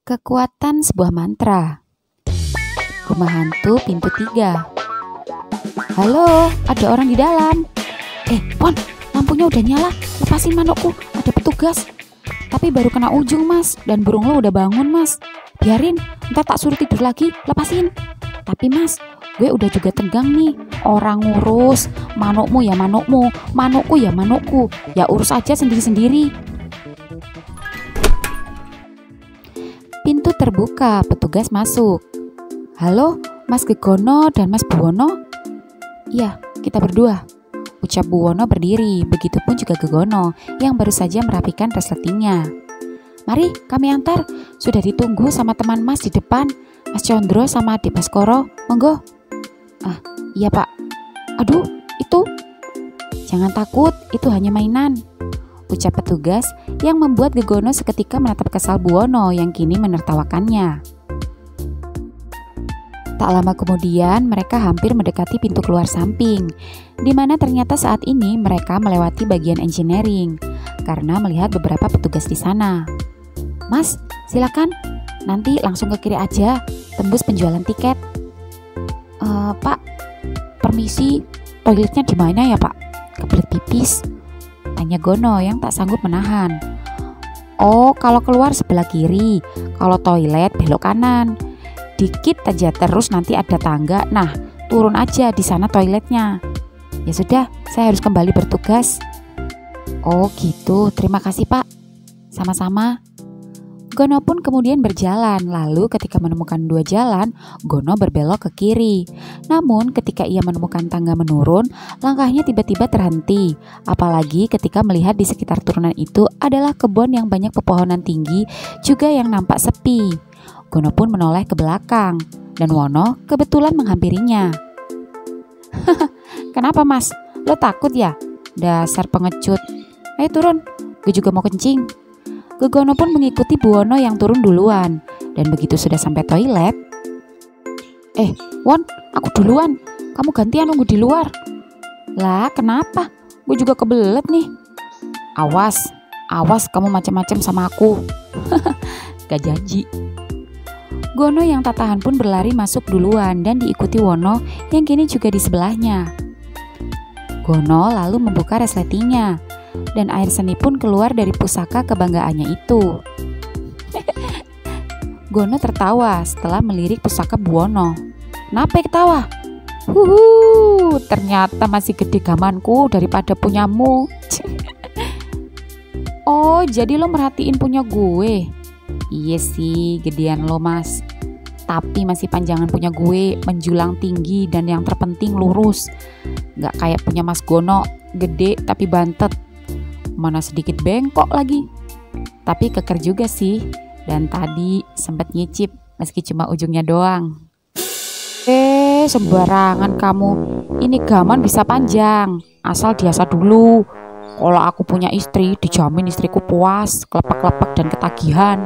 Kekuatan sebuah mantra. Rumah hantu pintu 3. Halo, ada orang di dalam. Pon, lampunya udah nyala. Lepasin manukku, ada petugas. Tapi baru kena ujung, Mas. Dan burung lo udah bangun, Mas. Biarin, ntar tak suruh tidur lagi. Lepasin. Tapi, Mas, gue udah juga tegang nih. Orang ngurus. Manukmu ya manukmu, manukku ya manukku. Ya urus aja sendiri-sendiri. Pintu terbuka, petugas masuk. Halo, Mas Gegono dan Mas Buwono? Iya, kita berdua. Ucap Buwono berdiri, begitupun juga Gegono yang baru saja merapikan resletingnya. Mari kami antar, sudah ditunggu sama teman Mas di depan, Mas Condro sama Adik Baskoro, monggo. Iya Pak. Aduh, itu. Jangan takut, itu hanya mainan, ucap petugas yang membuat Gegono seketika menatap kesal Buwono yang kini menertawakannya. Tak lama kemudian mereka hampir mendekati pintu keluar samping, di mana ternyata saat ini mereka melewati bagian engineering karena melihat beberapa petugas di sana. Mas, silakan, nanti langsung ke kiri aja, tembus penjualan tiket. Pak, permisi, toiletnya di mana ya Pak? Kebelet pipis, tanya Gono yang tak sanggup menahan. Oh, kalau keluar sebelah kiri, kalau toilet belok kanan. Dikit aja terus nanti ada tangga. Nah, turun aja di sana toiletnya. Ya sudah, saya harus kembali bertugas. Oh gitu, terima kasih Pak. Sama-sama. Gono pun kemudian berjalan. Lalu ketika menemukan dua jalan, Gono berbelok ke kiri. Namun ketika ia menemukan tangga menurun, langkahnya tiba-tiba terhenti. Apalagi ketika melihat di sekitar turunan itu adalah kebun yang banyak pepohonan tinggi, juga yang nampak sepi. Gono pun menoleh ke belakang, dan Wono kebetulan menghampirinya. Kenapa Mas? Lo takut ya? Dasar pengecut. Ayo turun, gue juga mau kencing. Gegono pun mengikuti Buwono yang turun duluan, dan begitu sudah sampai toilet. Won, aku duluan, kamu gantian nunggu di luar. Lah kenapa? Gue juga kebelet nih. Awas kamu macam-macam sama aku. Gak janji. Gono yang tak tahan pun berlari masuk duluan dan diikuti Wono yang kini juga di sebelahnya. Gono lalu membuka resletingnya dan air seni pun keluar dari pusaka kebanggaannya itu. Gono tertawa setelah melirik pusaka Buwono. Kenapa ketawa? Ternyata masih gede gamanku daripada punyamu. Oh, jadi lo merhatiin punya gue? Iya sih, gedean lo Mas. Tapi masih panjangan punya gue, menjulang tinggi dan yang terpenting lurus. Gak kayak punya Mas Gono, gede tapi bantet. Mana sedikit bengkok lagi. Tapi keker juga sih. Dan tadi sempat nyicip meski cuma ujungnya doang. Sembarangan kamu. Ini gaman bisa panjang, asal diasah dulu. Kalau aku punya istri, dijamin istriku puas, kelepek-kelepek dan ketagihan.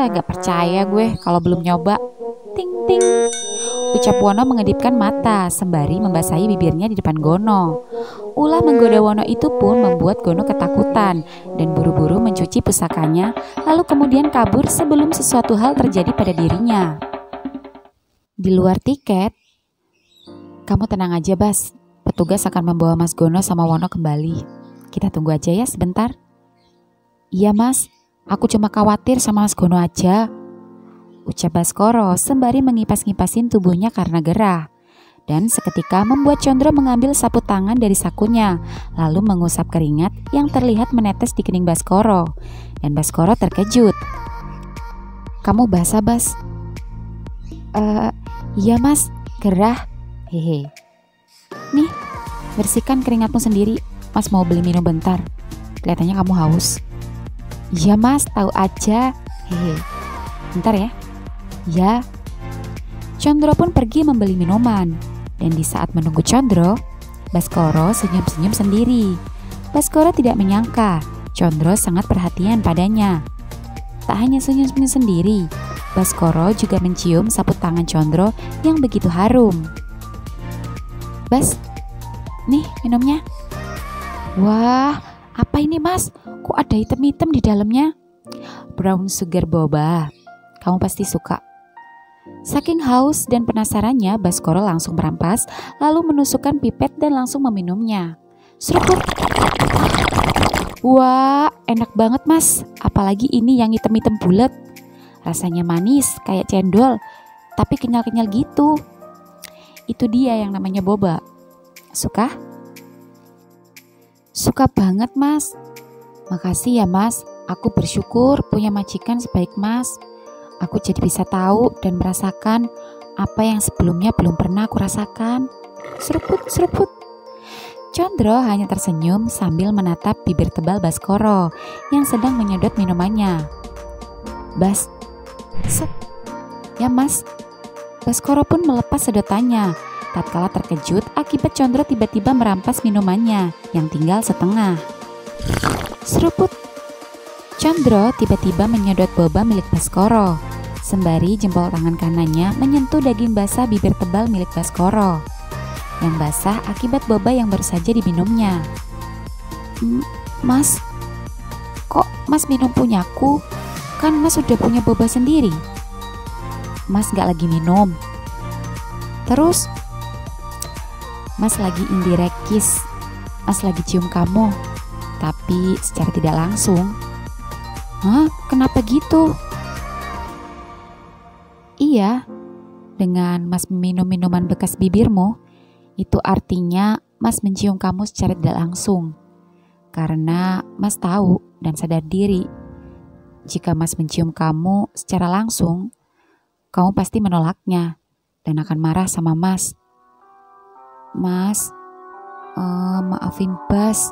Gak percaya gue kalau belum nyoba. Ting ting, ucap Wono mengedipkan mata sembari membasahi bibirnya di depan Gono. Ulah menggoda Wono itu pun membuat Gono ketakutan dan buru-buru mencuci pusakanya, lalu kemudian kabur sebelum sesuatu hal terjadi pada dirinya. Di luar tiket, kamu tenang aja Bas, petugas akan membawa Mas Gono sama Wono kembali. Kita tunggu aja ya sebentar. Iya Mas, aku cuma khawatir sama Mas Gono aja, ucap Baskoro sembari mengipas-ngipasin tubuhnya karena gerah. Dan seketika membuat Condro mengambil sapu tangan dari sakunya, lalu mengusap keringat yang terlihat menetes di kening Baskoro. Dan Baskoro terkejut. Kamu basah Bas? Iya Mas, gerah. Hehe. Nih, bersihkan keringatmu sendiri. Mas mau beli minum bentar. Kelihatannya kamu haus. Iya Mas, tahu aja. Hehe. Bentar ya. Ya. Condro pun pergi membeli minuman. Dan di saat menunggu Condro, Baskoro senyum-senyum sendiri. Baskoro tidak menyangka Condro sangat perhatian padanya. Tak hanya senyum-senyum sendiri, Baskoro juga mencium sapu tangan Condro yang begitu harum. Bas, nih minumnya. Wah, apa ini Mas? Kok ada hitam-hitam di dalamnya? brown sugar boba. Kamu pasti suka. Saking haus dan penasarannya, Baskoro langsung merampas, lalu menusukkan pipet dan langsung meminumnya. Seruput. Wah, enak banget mas. Apalagi ini yang hitam-hitam bulat. Rasanya manis kayak cendol, tapi kenyal-kenyal gitu. Itu dia yang namanya boba. Suka? Suka banget mas. Makasih ya mas. Aku bersyukur punya majikan sebaik mas. Aku jadi bisa tahu dan merasakan apa yang sebelumnya belum pernah aku rasakan. Seruput, seruput. Condro hanya tersenyum sambil menatap bibir tebal Baskoro yang sedang menyedot minumannya. Bas, set. Ya mas. Baskoro pun melepas sedotannya, tatkala terkejut akibat Condro tiba-tiba merampas minumannya yang tinggal setengah. Seruput. Condro tiba-tiba menyedot boba milik Baskoro, sembari jempol tangan kanannya menyentuh daging basah bibir tebal milik Baskoro, yang basah akibat boba yang baru saja diminumnya. Mas, kok mas minum punyaku? Kan mas sudah punya boba sendiri. Mas gak lagi minum. Terus, mas lagi indirect kiss. Mas lagi cium kamu, tapi secara tidak langsung. Hah? Kenapa gitu? Iya, dengan mas meminum minuman bekas bibirmu, itu artinya mas mencium kamu secara tidak langsung. Karena mas tahu dan sadar diri, jika mas mencium kamu secara langsung, kamu pasti menolaknya dan akan marah sama mas. Mas, maafin Bas.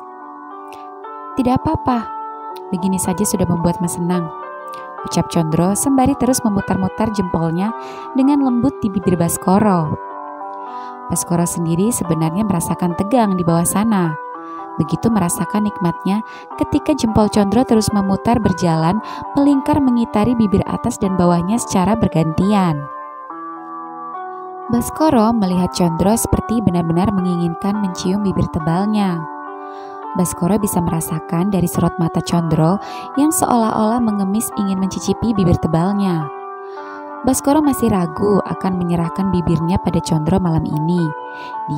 Tidak apa-apa. Begini saja sudah membuat mas senang, ucap Condro sembari terus memutar-mutar jempolnya dengan lembut di bibir Baskoro. Baskoro sendiri sebenarnya merasakan tegang di bawah sana. Begitu merasakan nikmatnya ketika jempol Condro terus memutar berjalan melingkar mengitari bibir atas dan bawahnya secara bergantian. Baskoro melihat Condro seperti benar-benar menginginkan mencium bibir tebalnya. Baskoro bisa merasakan dari sorot mata Condro yang seolah-olah mengemis ingin mencicipi bibir tebalnya. Baskoro masih ragu akan menyerahkan bibirnya pada Condro malam ini.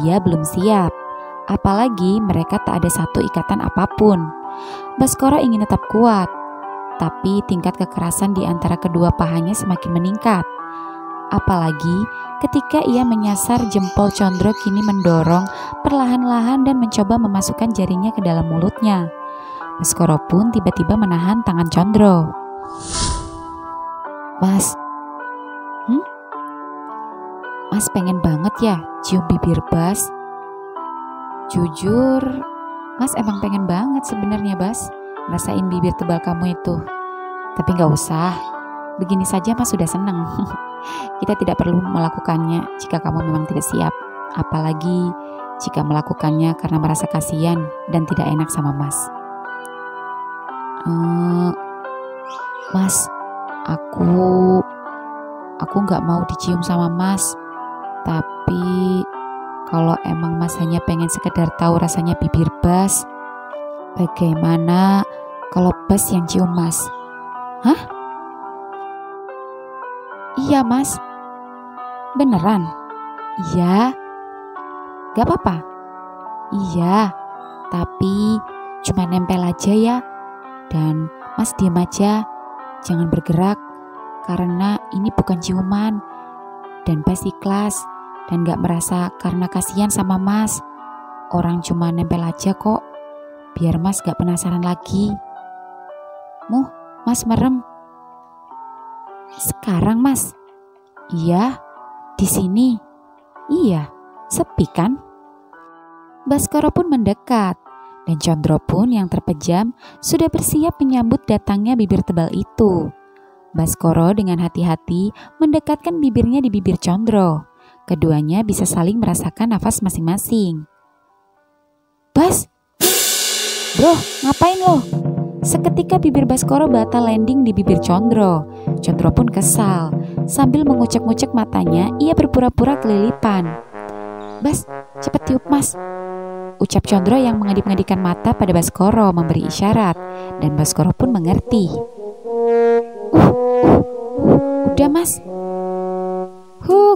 Dia belum siap, apalagi mereka tak ada satu ikatan apapun. Baskoro ingin tetap kuat, tapi tingkat kekerasan di antara kedua pahanya semakin meningkat. Apalagi ketika ia menyasar jempol Condro kini mendorong perlahan-lahan dan mencoba memasukkan jarinya ke dalam mulutnya. Baskoro pun tiba-tiba menahan tangan Condro. Mas, Mas pengen banget ya cium bibir Bas? Jujur, Mas emang pengen banget sebenarnya Bas, rasain bibir tebal kamu itu. Tapi gak usah, begini saja Mas sudah seneng. Kita tidak perlu melakukannya jika kamu memang tidak siap. Apalagi jika melakukannya karena merasa kasihan dan tidak enak sama Mas. Mas, aku gak mau dicium sama Mas. Tapi kalau emang Mas hanya pengen sekedar tahu rasanya bibir Bas, bagaimana kalau Bas yang cium Mas? Hah? Iya Mas. Beneran? Iya. Gak apa-apa? Iya. Tapi cuma nempel aja ya. Dan Mas diam aja, jangan bergerak, karena ini bukan ciuman. Dan Bas ikhlas dan gak merasa karena kasihan sama Mas. Orang cuma nempel aja kok, biar Mas gak penasaran lagi. Mas merem. Sekarang Mas? Iya, di sini. Iya, sepi kan? Baskoro pun mendekat, dan Condro pun yang terpejam sudah bersiap menyambut datangnya bibir tebal itu. Baskoro dengan hati-hati mendekatkan bibirnya di bibir Condro. Keduanya bisa saling merasakan nafas masing-masing. Bas! Bro, ngapain lo? Seketika bibir Baskoro batal landing di bibir Condro. Condro pun kesal. Sambil mengucek-ngucek matanya, ia berpura-pura kelilipan. Bas, cepet tiup Mas, ucap Condro yang mengedip-ngedipkan mata pada Baskoro memberi isyarat. Dan Baskoro pun mengerti. udah mas.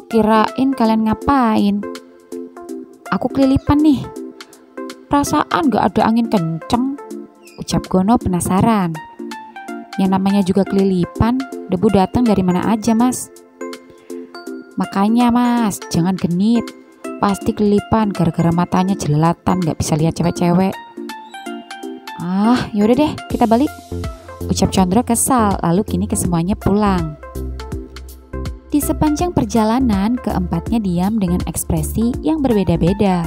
Kirain kalian ngapain. Aku kelilipan nih. Perasaan gak ada angin kenceng, ucap Gono penasaran. Yang namanya juga kelilipan, debu datang dari mana aja mas. Makanya mas, jangan genit. Pasti kelilipan gara-gara matanya jelalatan, gak bisa lihat cewek-cewek. Yaudah deh, kita balik, ucap Condro kesal. Lalu kini kesemuanya pulang. Di sepanjang perjalanan, keempatnya diam dengan ekspresi yang berbeda-beda.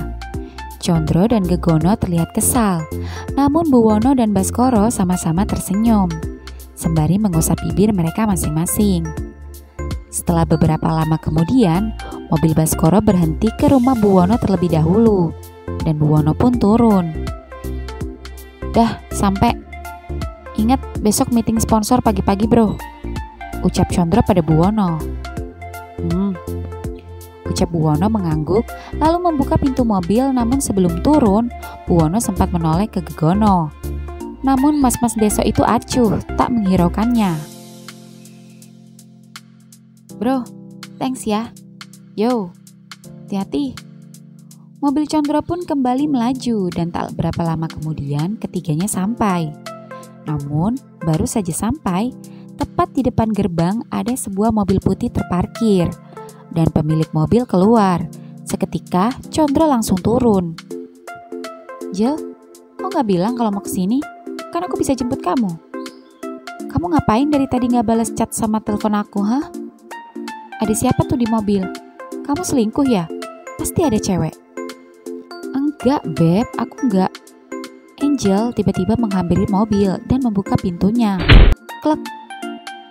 Condro dan Gegono terlihat kesal, namun Buwono dan Baskoro sama-sama tersenyum, sembari mengusap bibir mereka masing-masing. Setelah beberapa lama kemudian, mobil Baskoro berhenti ke rumah Buwono terlebih dahulu, dan Buwono pun turun. Dah, sampai. Ingat besok meeting sponsor pagi-pagi bro, ucap Condro pada Buwono. Ucap Buwono mengangguk, lalu membuka pintu mobil. Namun sebelum turun, Buwono sempat menoleh ke Gegono. Namun mas-mas desa itu acuh, tak menghiraukannya. Bro, thanks ya. Yo, hati-hati. Mobil Condro pun kembali melaju dan tak berapa lama kemudian ketiganya sampai. Namun baru saja sampai, tepat di depan gerbang ada sebuah mobil putih terparkir dan pemilik mobil keluar. Seketika Condro langsung turun. Jel, kok gak bilang kalau mau kesini? Kan aku bisa jemput kamu. Kamu ngapain dari tadi gak balas chat sama telepon aku, hah? Ada siapa tuh di mobil? Kamu selingkuh ya? Pasti ada cewek. Enggak beb, aku enggak. Angel tiba-tiba menghampiri mobil dan membuka pintunya. Klek.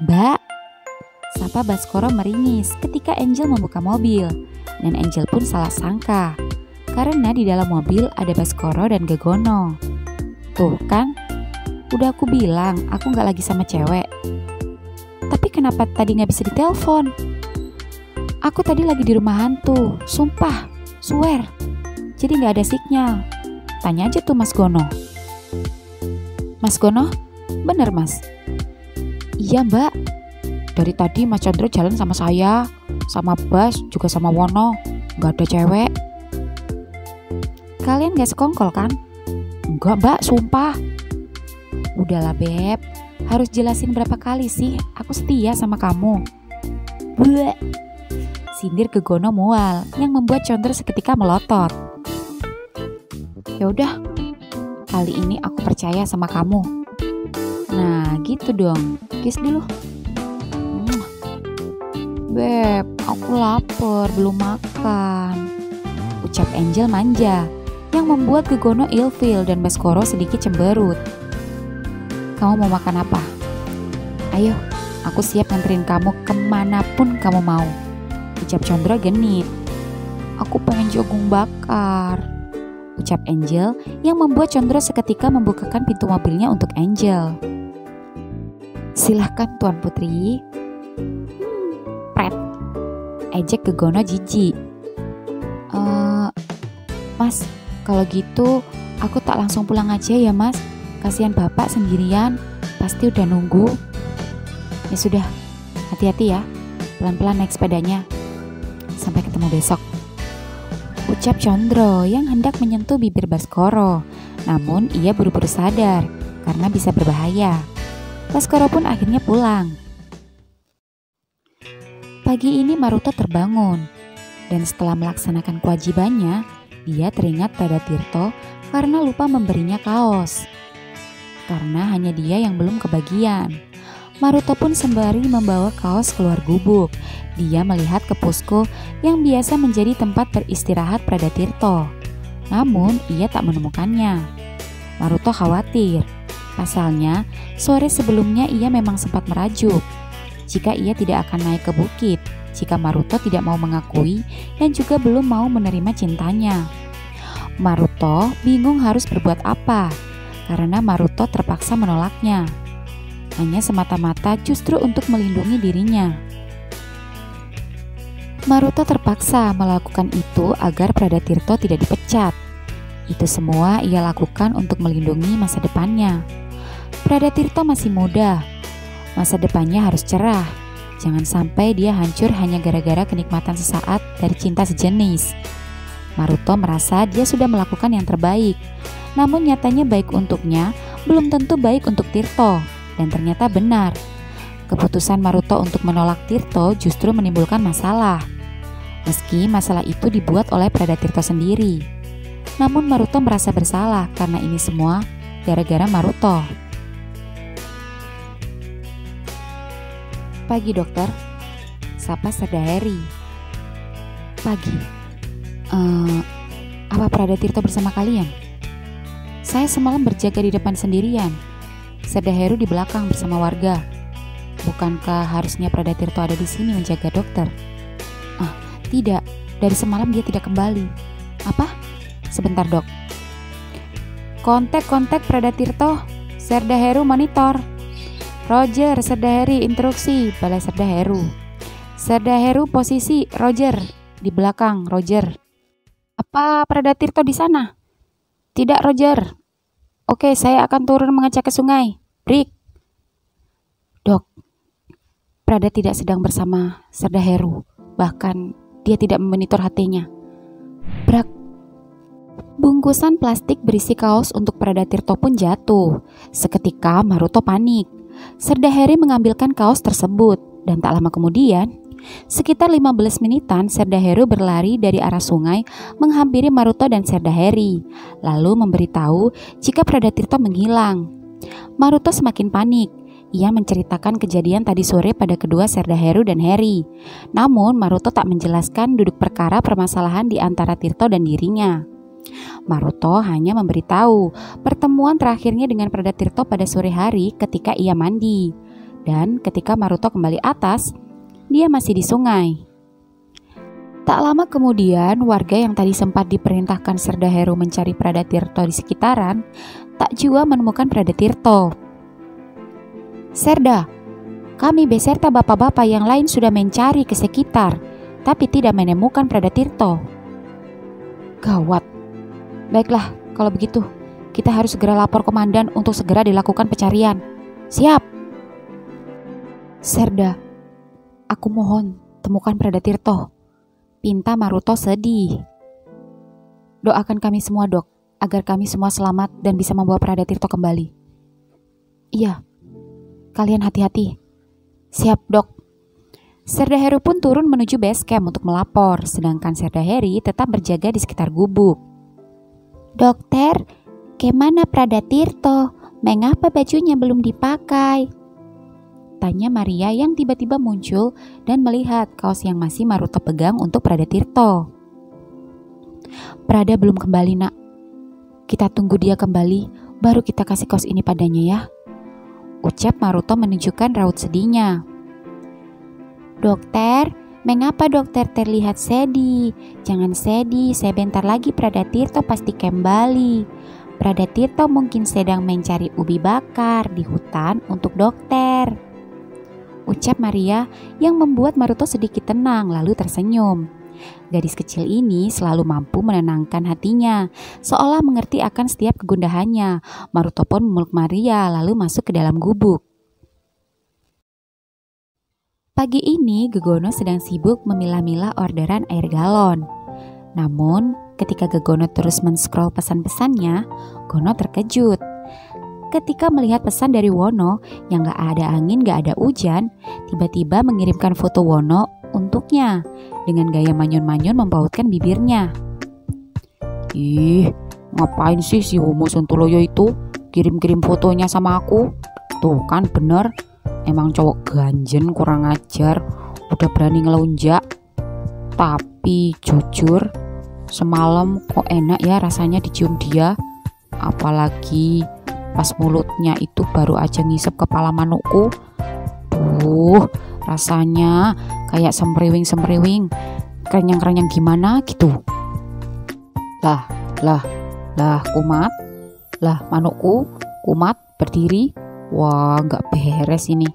Mbak, sapa Baskoro meringis ketika Angel membuka mobil, dan Angel pun salah sangka karena di dalam mobil ada Baskoro dan Gegono. Tuh kan, udah aku bilang aku gak lagi sama cewek. Tapi kenapa tadi gak bisa ditelepon? Aku tadi lagi di rumah hantu, sumpah, swear. Jadi gak ada sinyal. Tanya aja tuh Mas Gono. Mas Gono? Bener mas? Iya mbak, dari tadi Mas Condro jalan sama saya, sama Bas, juga sama Wono. Gak ada cewek. Kalian gak sekongkol kan? Enggak mbak, sumpah. Udahlah beb, harus jelasin berapa kali sih aku setia sama kamu. Bleh. Sindir Gegono mual yang membuat Condro seketika melotot. Ya udah, kali ini aku percaya sama kamu. Nah gitu dong, kiss dulu. Beb, aku lapar, belum makan, ucap Angel manja yang membuat Gegono ilfil dan Baskoro sedikit cemberut. Kamu mau makan apa? Ayo, aku siap nganterin kamu kemanapun kamu mau, ucap Condro genit. Aku pengen jagung bakar, ucap Angel yang membuat Condro seketika membukakan pintu mobilnya untuk Angel. Silahkan Tuan Putri. Pret, ejek Gegono jijik. Mas, kalau gitu aku tak langsung pulang aja ya mas. Kasihan bapak sendirian, pasti udah nunggu. Ya sudah, hati-hati ya, pelan-pelan naik sepedanya. Sampai ketemu besok, ucap Condro yang hendak menyentuh bibir Baskoro. Namun ia buru-buru sadar karena bisa berbahaya. Baskoro pun akhirnya pulang. Pagi ini Maruto terbangun, dan setelah melaksanakan kewajibannya, dia teringat pada Tirto karena lupa memberinya kaos. Karena hanya dia yang belum kebagian, Maruto pun sembari membawa kaos keluar gubuk. Dia melihat ke posko yang biasa menjadi tempat beristirahat pada Tirto. Namun ia tak menemukannya. Maruto khawatir. Pasalnya, sore sebelumnya ia memang sempat merajuk jika ia tidak akan naik ke bukit jika Maruto tidak mau mengakui dan juga belum mau menerima cintanya. Maruto bingung harus berbuat apa karena Maruto terpaksa menolaknya. Hanya semata-mata justru untuk melindungi dirinya. Maruto terpaksa melakukan itu agar Prada Tirto tidak dipecat. Itu semua ia lakukan untuk melindungi masa depannya. Prada Tirto masih muda, masa depannya harus cerah. Jangan sampai dia hancur hanya gara-gara kenikmatan sesaat dari cinta sejenis. Maruto merasa dia sudah melakukan yang terbaik. Namun nyatanya baik untuknya belum tentu baik untuk Tirto. Dan ternyata benar. Keputusan Maruto untuk menolak Tirto justru menimbulkan masalah. Meski masalah itu dibuat oleh Tirto sendiri. Namun Maruto merasa bersalah karena ini semua gara-gara Maruto. Pagi dokter, sapa Serda Harry. Pagi. Apa Tirto bersama kalian? Saya semalam berjaga di depan sendirian. Serda Heru di belakang bersama warga. Bukankah harusnya Tirto ada di sini menjaga dokter? Tidak, dari semalam dia tidak kembali. Apa? Sebentar dok. Kontak Tirto. Serda Heru monitor. Roger, Serda Harry instruksi. Balai Serda Heru. Serda Heru posisi. Roger. Di belakang, Roger. Apa Tirto di sana? Tidak, Roger. Oke, saya akan turun mengecek ke sungai. Break. Dok, Prada tidak sedang bersama Serda Heru. Bahkan dia tidak memonitor HT-nya. Brak. Bungkusan plastik berisi kaos untuk Tirto pun jatuh. Seketika Maruto panik. Serda Harry mengambilkan kaos tersebut. Dan tak lama kemudian, sekitar 15 menitan Serda Heru berlari dari arah sungai menghampiri Maruto dan Serda Harry, lalu memberitahu jika Tirto menghilang. Maruto semakin panik. Ia menceritakan kejadian tadi sore pada kedua Serda Heru dan Harry. Namun Maruto tak menjelaskan duduk perkara permasalahan di antara Tirto dan dirinya. Maruto hanya memberitahu pertemuan terakhirnya dengan Tirto pada sore hari ketika ia mandi. Dan ketika Maruto kembali atas, dia masih di sungai. Tak lama kemudian, warga yang tadi sempat diperintahkan Serda Heru mencari Tirto di sekitaran, tak jua menemukan Tirto. Serda, kami beserta bapak-bapak yang lain sudah mencari ke sekitar, tapi tidak menemukan Tirto. Gawat. Baiklah, kalau begitu, kita harus segera lapor komandan untuk segera dilakukan pencarian. Siap. Serda, aku mohon temukan Tirto. Pinta Maruto sedih. Doakan kami semua dok, agar kami semua selamat dan bisa membawa Tirto kembali. Iya. Kalian hati-hati. Siap dok. Serda Heru pun turun menuju base camp untuk melapor, sedangkan Serda Harry tetap berjaga di sekitar gubuk. Dokter, kemana Tirto? Mengapa bajunya belum dipakai? Tanya Maria yang tiba-tiba muncul dan melihat kaos yang masih Maruto pegang untuk Tirto. Prada belum kembali nak. Kita tunggu dia kembali, baru kita kasih kaos ini padanya ya. Ucap Maruto menunjukkan raut sedihnya. Dokter, mengapa dokter terlihat sedih? Jangan sedih, sebentar lagi Tirto pasti kembali. Tirto mungkin sedang mencari ubi bakar di hutan untuk dokter. Ucap Maria yang membuat Maruto sedikit tenang lalu tersenyum. Gadis kecil ini selalu mampu menenangkan hatinya, seolah mengerti akan setiap kegundahannya. Maruto pun memeluk Maria lalu masuk ke dalam gubuk. Pagi ini Gegono sedang sibuk memilah-milah orderan air galon. Namun ketika Gegono terus men-scroll pesan-pesannya, Gono terkejut. Ketika melihat pesan dari Wono yang gak ada angin gak ada hujan, tiba-tiba mengirimkan foto Wono untuknya dengan gaya manyun-manyun mempautkan bibirnya. Ih, ngapain sih si Homo Sontoloyo itu kirim-kirim fotonya sama aku? Tuh kan bener, emang cowok ganjen kurang ajar, udah berani ngelunjak. Tapi jujur, semalam kok enak ya rasanya dicium dia. Apalagi pas mulutnya itu baru aja ngisep kepala manukku. Rasanya kayak sempriwing-sempriwing, kerenyang-kerenyang gimana gitu. Lah kumat, lah manukku kumat berdiri. Wah gak beres ini,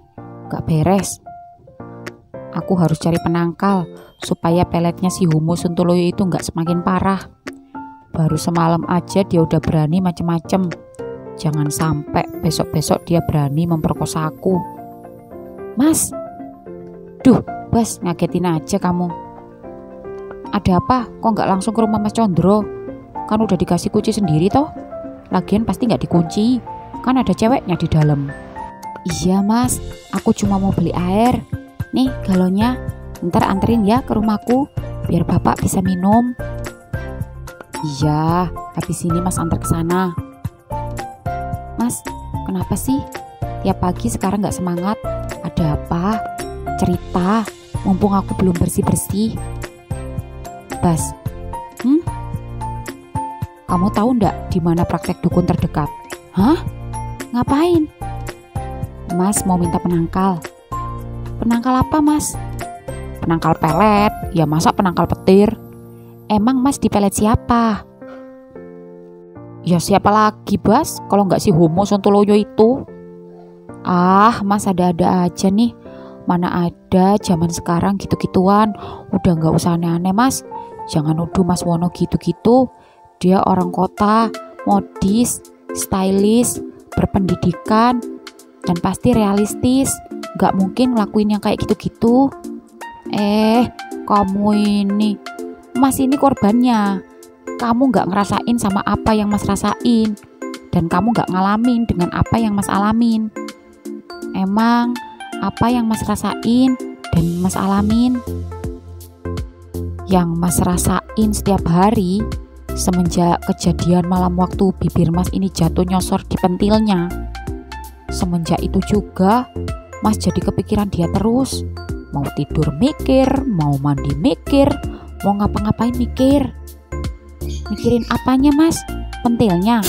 gak beres. Aku harus cari penangkal supaya peletnya si Homo Sontoloyo itu gak semakin parah. Baru semalam aja dia udah berani macem-macem. Jangan sampai besok-besok dia berani memperkosa aku. Mas, Duh, Bas, ngagetin aja kamu. Ada apa? Kok nggak langsung ke rumah Mas Condro? Kan udah dikasih kunci sendiri toh. Lagian pasti nggak dikunci. Kan ada ceweknya di dalam. Iya Mas, aku cuma mau beli air. Nih galonnya, ntar anterin ya ke rumahku, biar Bapak bisa minum. Iya, habis ini Mas antar ke sana. Mas, kenapa sih? Tiap pagi sekarang nggak semangat. Ada apa? Cerita, mumpung aku belum bersih-bersih. Bas, kamu tahu ndak di mana praktek dukun terdekat? Hah? Ngapain? Mas mau minta penangkal. Penangkal apa Mas? Penangkal pelet, ya masa penangkal petir? Emang Mas dipelet siapa? Ya siapa lagi Bas, kalau nggak si Homo Sontoloyo itu? Ah, Mas ada-ada aja nih. Mana ada zaman sekarang gitu-gituan. Udah nggak usah aneh-aneh Mas. Jangan nuduh Mas Wono gitu-gitu. Dia orang kota, modis, stylish, berpendidikan, dan pasti realistis. Nggak mungkin ngelakuin yang kayak gitu-gitu. Kamu ini, Mas ini korbannya. Kamu nggak ngerasain sama apa yang Mas rasain. Dan kamu nggak ngalamin dengan apa yang Mas alamin. Emang apa yang Mas rasain dan Mas alamin? Yang Mas rasain setiap hari semenjak kejadian malam waktu bibir Mas ini jatuh nyosor di pentilnya. Semenjak itu juga Mas jadi kepikiran dia terus. Mau tidur mikir, mau mandi mikir, mau ngapa-ngapain mikir. Mikirin apanya Mas? Pentilnya?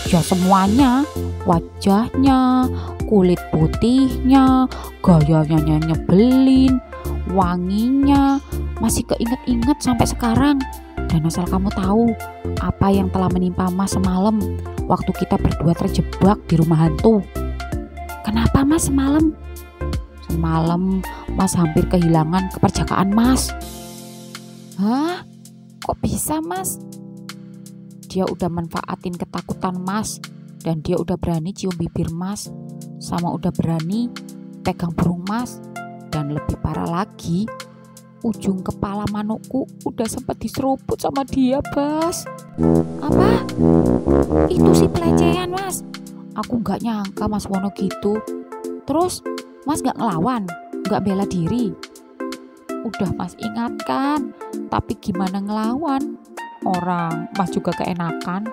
Ya semuanya, wajahnya, kulit putihnya, gayanya nyebelin, wanginya, masih keinget-inget sampai sekarang. Dan asal kamu tahu apa yang telah menimpa Mas semalam waktu kita berdua terjebak di rumah hantu. Kenapa Mas semalam? Semalam Mas hampir kehilangan keperjakaan Mas. Hah? Kok bisa Mas? Dia udah manfaatin ketakutan Mas, dan dia udah berani cium bibir Mas, sama udah berani pegang burung Mas, dan lebih parah lagi, ujung kepala manukku udah sempat diseruput sama dia, Bas. Apa? Itu sih pelecehan Mas. Aku gak nyangka Mas Wono gitu. Terus Mas gak ngelawan, gak bela diri. Udah Mas ingatkan, tapi gimana ngelawan? Orang Mas juga keenakan.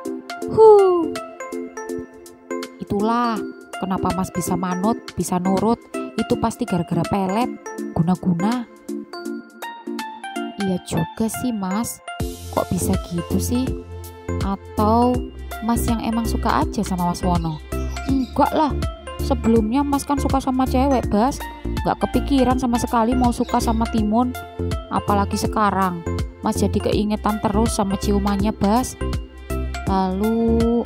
Itulah kenapa Mas bisa manut, bisa nurut. Itu pasti gara-gara pelet, guna-guna. Iya juga sih Mas. Kok bisa gitu sih? Atau Mas yang emang suka aja sama Mas Wono? Enggak lah. Sebelumnya Mas kan suka sama cewek, Bas. Gak kepikiran sama sekali mau suka sama Timun. Apalagi sekarang Mas jadi keingetan terus sama ciumannya, Bas. Lalu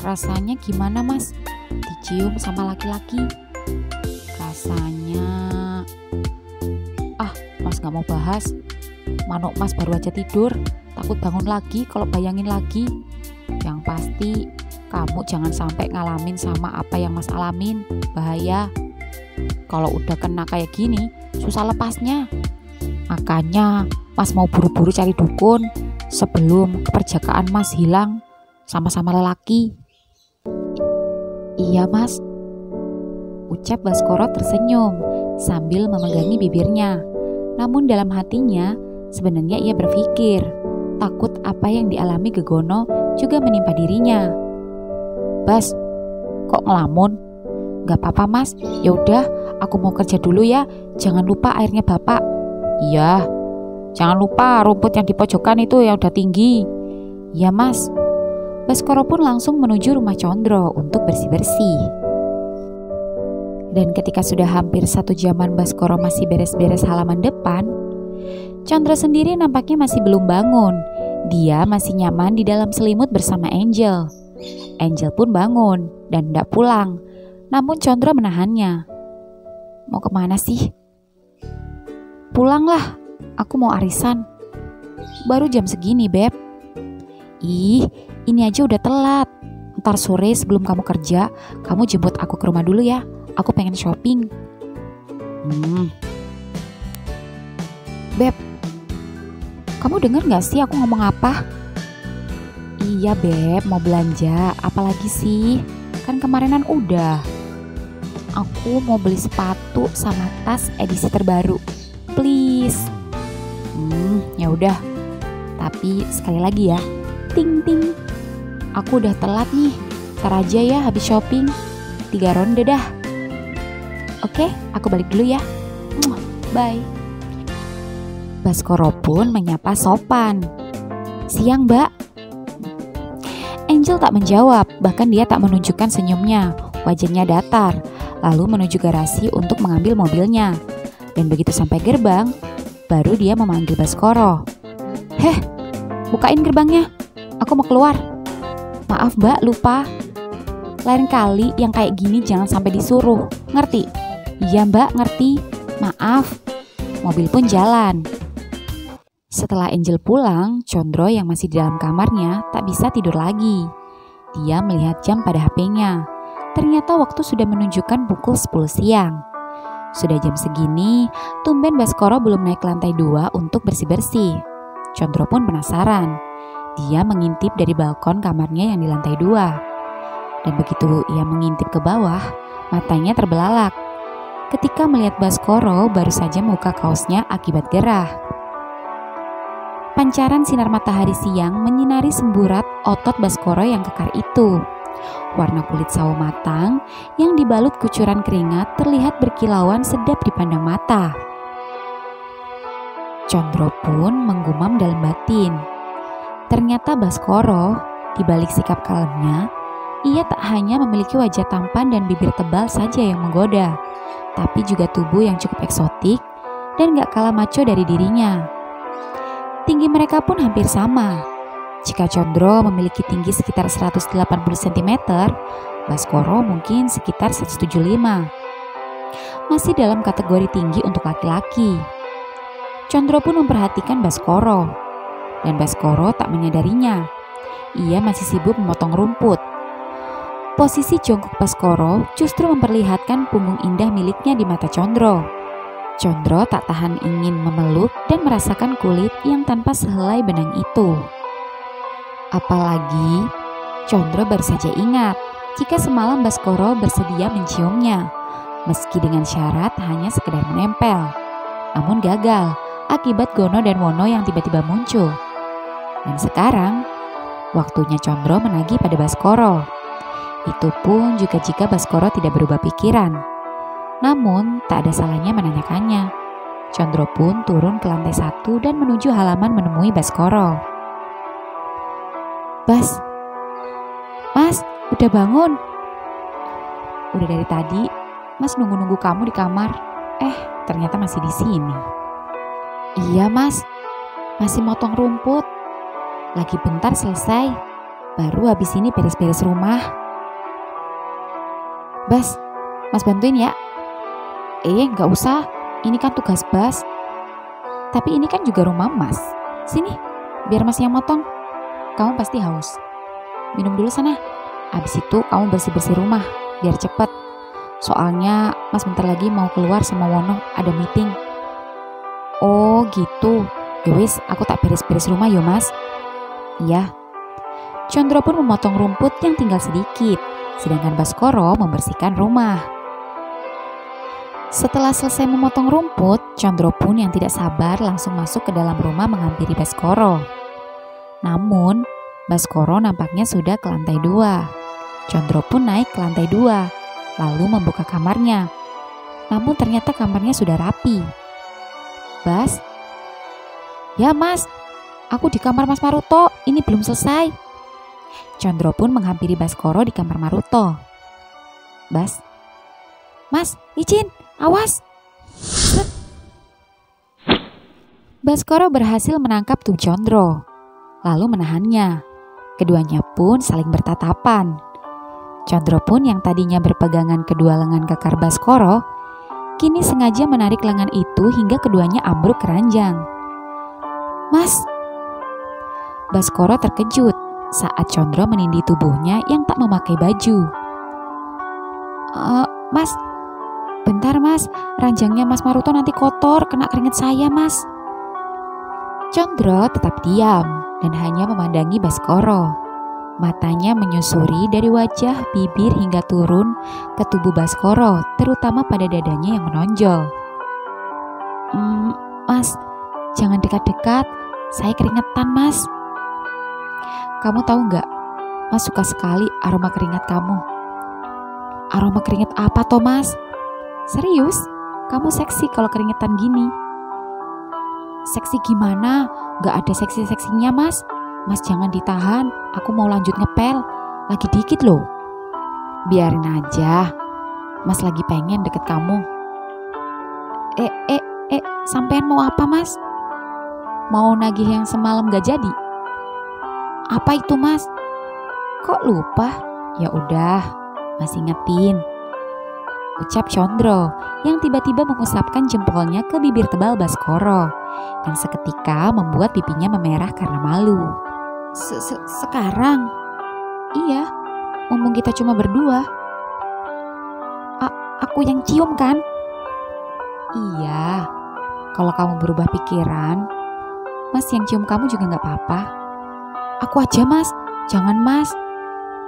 rasanya gimana Mas dicium sama laki-laki? Rasanya Mas gak mau bahas. Manuk Mas baru aja tidur, takut bangun lagi kalau bayangin lagi. Yang pasti kamu jangan sampai ngalamin sama apa yang Mas alamin. Bahaya. Kalau udah kena kayak gini susah lepasnya. Makanya Mas mau buru-buru cari dukun sebelum keperjakaan Mas hilang sama-sama lelaki. Iya Mas, ucap Baskoro tersenyum sambil memegangi bibirnya. Namun dalam hatinya sebenarnya ia berpikir takut apa yang dialami Gegono juga menimpa dirinya. Bas, kok ngelamun? Gak apa-apa Mas, yaudah aku mau kerja dulu ya. Jangan lupa airnya Bapak. Iya, jangan lupa rumput yang di pojokan itu yang udah tinggi. Ya Mas. Baskoro pun langsung menuju rumah Condro untuk bersih-bersih. Dan ketika sudah hampir 1 jaman Baskoro masih beres-beres halaman depan, Condro sendiri nampaknya masih belum bangun. Dia masih nyaman di dalam selimut bersama Angel. Angel pun bangun dan tidak pulang. Namun Condro menahannya. Mau kemana sih? Pulanglah, aku mau arisan. Baru jam segini, Beb. Ih, ini aja udah telat. Ntar sore sebelum kamu kerja, kamu jemput aku ke rumah dulu ya. Aku pengen shopping. Beb, kamu denger gak sih aku ngomong apa? Iya Beb, mau belanja, apalagi sih? Kan kemarinan udah. Aku mau beli sepatu sama tas edisi terbaru. Please. Ya udah. Tapi sekali lagi ya. Ting ting. Aku udah telat nih. Ntar aja ya habis shopping. 3 ronde dah. Oke, aku balik dulu ya. Bye. Baskoro pun menyapa sopan. Siang, Mbak. Angel tak menjawab, bahkan dia tak menunjukkan senyumnya. Wajahnya datar, lalu menuju garasi untuk mengambil mobilnya. Dan begitu sampai gerbang, baru dia memanggil Baskoro. Heh, bukain gerbangnya, aku mau keluar. Maaf Mbak, lupa. Lain kali yang kayak gini jangan sampai disuruh, ngerti? Iya Mbak, ngerti. Maaf. Mobil pun jalan. Setelah Angel pulang, Condro yang masih di dalam kamarnya tak bisa tidur lagi. Dia melihat jam pada HP-nya. Ternyata waktu sudah menunjukkan pukul 10 siang. Sudah jam segini, tumben Baskoro belum naik ke lantai 2 untuk bersih-bersih. Condro pun penasaran. Dia mengintip dari balkon kamarnya yang di lantai 2. Dan begitu ia mengintip ke bawah, matanya terbelalak. Ketika melihat Baskoro baru saja membuka kaosnya akibat gerah. Pancaran sinar matahari siang menyinari semburat otot Baskoro yang kekar itu. Warna kulit sawo matang yang dibalut kucuran keringat terlihat berkilauan sedap dipandang mata. Condro pun menggumam dalam batin. Ternyata Baskoro, dibalik sikap kalemnya, ia tak hanya memiliki wajah tampan dan bibir tebal saja yang menggoda, tapi juga tubuh yang cukup eksotik dan gak kalah macho dari dirinya. Tinggi mereka pun hampir sama. Jika Condro memiliki tinggi sekitar 180 cm, Baskoro mungkin sekitar 175. Masih dalam kategori tinggi untuk laki-laki. Condro pun memperhatikan Baskoro. Dan Baskoro tak menyadarinya. Ia masih sibuk memotong rumput. Posisi jongkok Baskoro justru memperlihatkan punggung indah miliknya di mata Condro. Condro tak tahan ingin memeluk dan merasakan kulit yang tanpa sehelai benang itu. Apalagi, Condro baru saja ingat jika semalam Baskoro bersedia menciumnya, meski dengan syarat hanya sekedar menempel. Namun gagal akibat Gono dan Wono yang tiba-tiba muncul. Dan sekarang, waktunya Condro menagih pada Baskoro. Itu pun juga jika Baskoro tidak berubah pikiran. Namun, tak ada salahnya menanyakannya. Condro pun turun ke lantai 1 dan menuju halaman menemui Baskoro. Bas, Mas, udah bangun? Udah dari tadi, Mas nunggu-nunggu kamu di kamar. Ternyata masih di sini. Iya Mas, masih motong rumput. Lagi bentar selesai. Baru habis ini beres-beres rumah. Bas, Mas bantuin ya. Gak usah, ini kan tugas Bas. Tapi ini kan juga rumah Mas. Sini, biar Mas yang motong. Kamu pasti haus. Minum dulu sana. Abis itu kamu bersih-bersih rumah, biar cepet. Soalnya Mas bentar lagi mau keluar sama Wono, ada meeting. Oh gitu, yowis aku tak beres-beres rumah yo Mas. Iya. Condro pun memotong rumput yang tinggal sedikit, sedangkan Baskoro membersihkan rumah. Setelah selesai memotong rumput, Condro pun yang tidak sabar langsung masuk ke dalam rumah menghampiri Baskoro. Namun, Baskoro nampaknya sudah ke lantai 2. Condro pun naik ke lantai 2, lalu membuka kamarnya. Namun ternyata kamarnya sudah rapi. Bas? Ya Mas, aku di kamar Mas Maruto, ini belum selesai. Condro pun menghampiri Baskoro di kamar Maruto. Bas? Mas, izin! Awas! Baskoro berhasil menangkap tubuh Condro, lalu menahannya. Keduanya pun saling bertatapan. Condro pun yang tadinya berpegangan kedua lengan kekar Baskoro, kini sengaja menarik lengan itu hingga keduanya ambruk ke ranjang. Mas! Baskoro terkejut saat Condro menindih tubuhnya yang tak memakai baju. Mas, bentar Mas, ranjangnya Mas Maruto nanti kotor, kena keringat saya Mas. Condro tetap diam dan hanya memandangi Baskoro. Matanya menyusuri dari wajah, bibir hingga turun ke tubuh Baskoro, terutama pada dadanya yang menonjol. Mas, jangan dekat-dekat, saya keringetan mas. Kamu tahu nggak, mas suka sekali aroma keringat kamu. Aroma keringat apa toh mas? Serius, kamu seksi kalau keringetan gini. Seksi gimana? Gak ada seksi-seksinya mas. Mas jangan ditahan, aku mau lanjut ngepel. Lagi dikit loh. Biarin aja, mas lagi pengen deket kamu. Sampean mau apa mas? Mau nagih yang semalam gak jadi? Apa itu mas? Kok lupa? Ya udah, mas ingetin. Ucap Condro yang tiba-tiba mengusapkan jempolnya ke bibir tebal Baskoro dan seketika membuat pipinya memerah karena malu. Sekarang? Iya, mumpung kita cuma berdua. Aku yang cium kan? Iya, kalau kamu berubah pikiran, mas yang cium kamu juga gak apa-apa. Aku aja mas, jangan mas.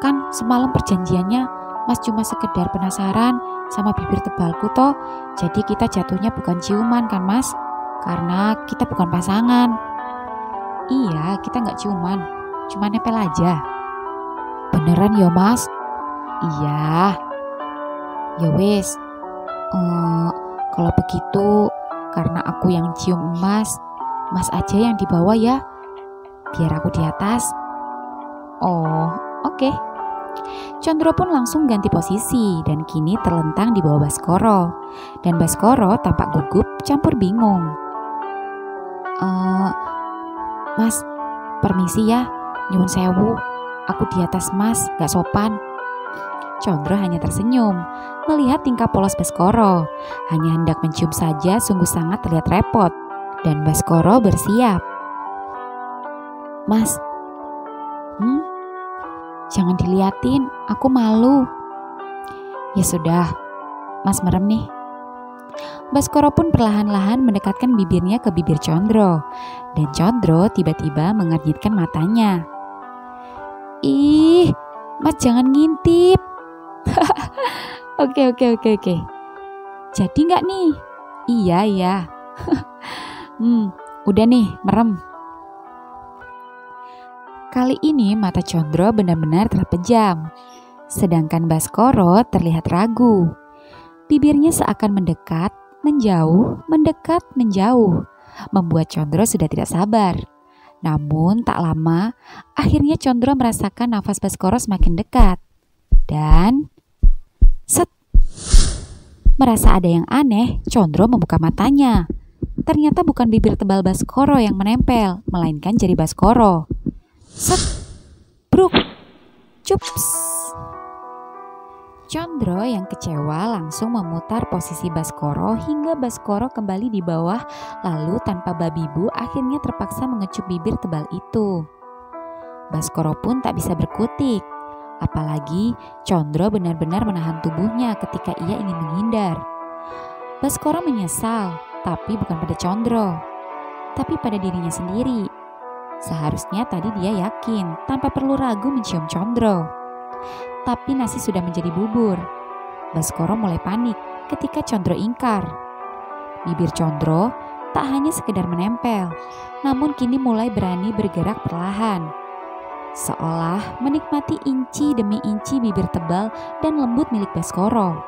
Kan semalam perjanjiannya mas cuma sekedar penasaran sama bibir tebalku toh. Jadi kita jatuhnya bukan ciuman kan mas, karena kita bukan pasangan. Iya, kita gak ciuman, cuma nempel aja. Beneran ya mas? Iya. Ya wes, kalau begitu karena aku yang cium mas aja yang di bawah ya, biar aku di atas. Oh, oke. Condro pun langsung ganti posisi dan kini terlentang di bawah Baskoro. Dan Baskoro tampak gugup campur bingung. Mas, permisi ya, nyuwun sewu. Aku di atas mas, gak sopan. Condro hanya tersenyum melihat tingkah polos Baskoro. Hanya hendak mencium saja sungguh sangat terlihat repot. Dan Baskoro bersiap. Mas, jangan diliatin, aku malu. Ya sudah, mas merem nih. Baskoro pun perlahan-lahan mendekatkan bibirnya ke bibir Condro. Dan Condro tiba-tiba mengernyitkan matanya. Ih, mas jangan ngintip. Oke. Jadi nggak nih? Iya. Udah nih, merem. Kali ini mata Condro benar-benar terpejam. Sedangkan Baskoro terlihat ragu. Bibirnya seakan mendekat, menjauh, membuat Condro sudah tidak sabar. Namun tak lama, akhirnya Condro merasakan nafas Baskoro semakin dekat. Dan set! Merasa ada yang aneh, Condro membuka matanya. Ternyata bukan bibir tebal Baskoro yang menempel, melainkan jari Baskoro. Set! Bruk! Cups! Condro yang kecewa langsung memutar posisi Baskoro hingga Baskoro kembali di bawah, lalu tanpa babi bu akhirnya terpaksa mengecup bibir tebal itu. Baskoro pun tak bisa berkutik. Apalagi Condro benar-benar menahan tubuhnya ketika ia ingin menghindar. Baskoro menyesal, tapi bukan pada Condro, tapi pada dirinya sendiri. Seharusnya tadi dia yakin tanpa perlu ragu mencium Condro. Tapi nasi sudah menjadi bubur. Baskoro mulai panik ketika Condro ingkar. Bibir Condro tak hanya sekedar menempel, namun kini mulai berani bergerak perlahan. Seolah menikmati inci demi inci bibir tebal dan lembut milik Baskoro.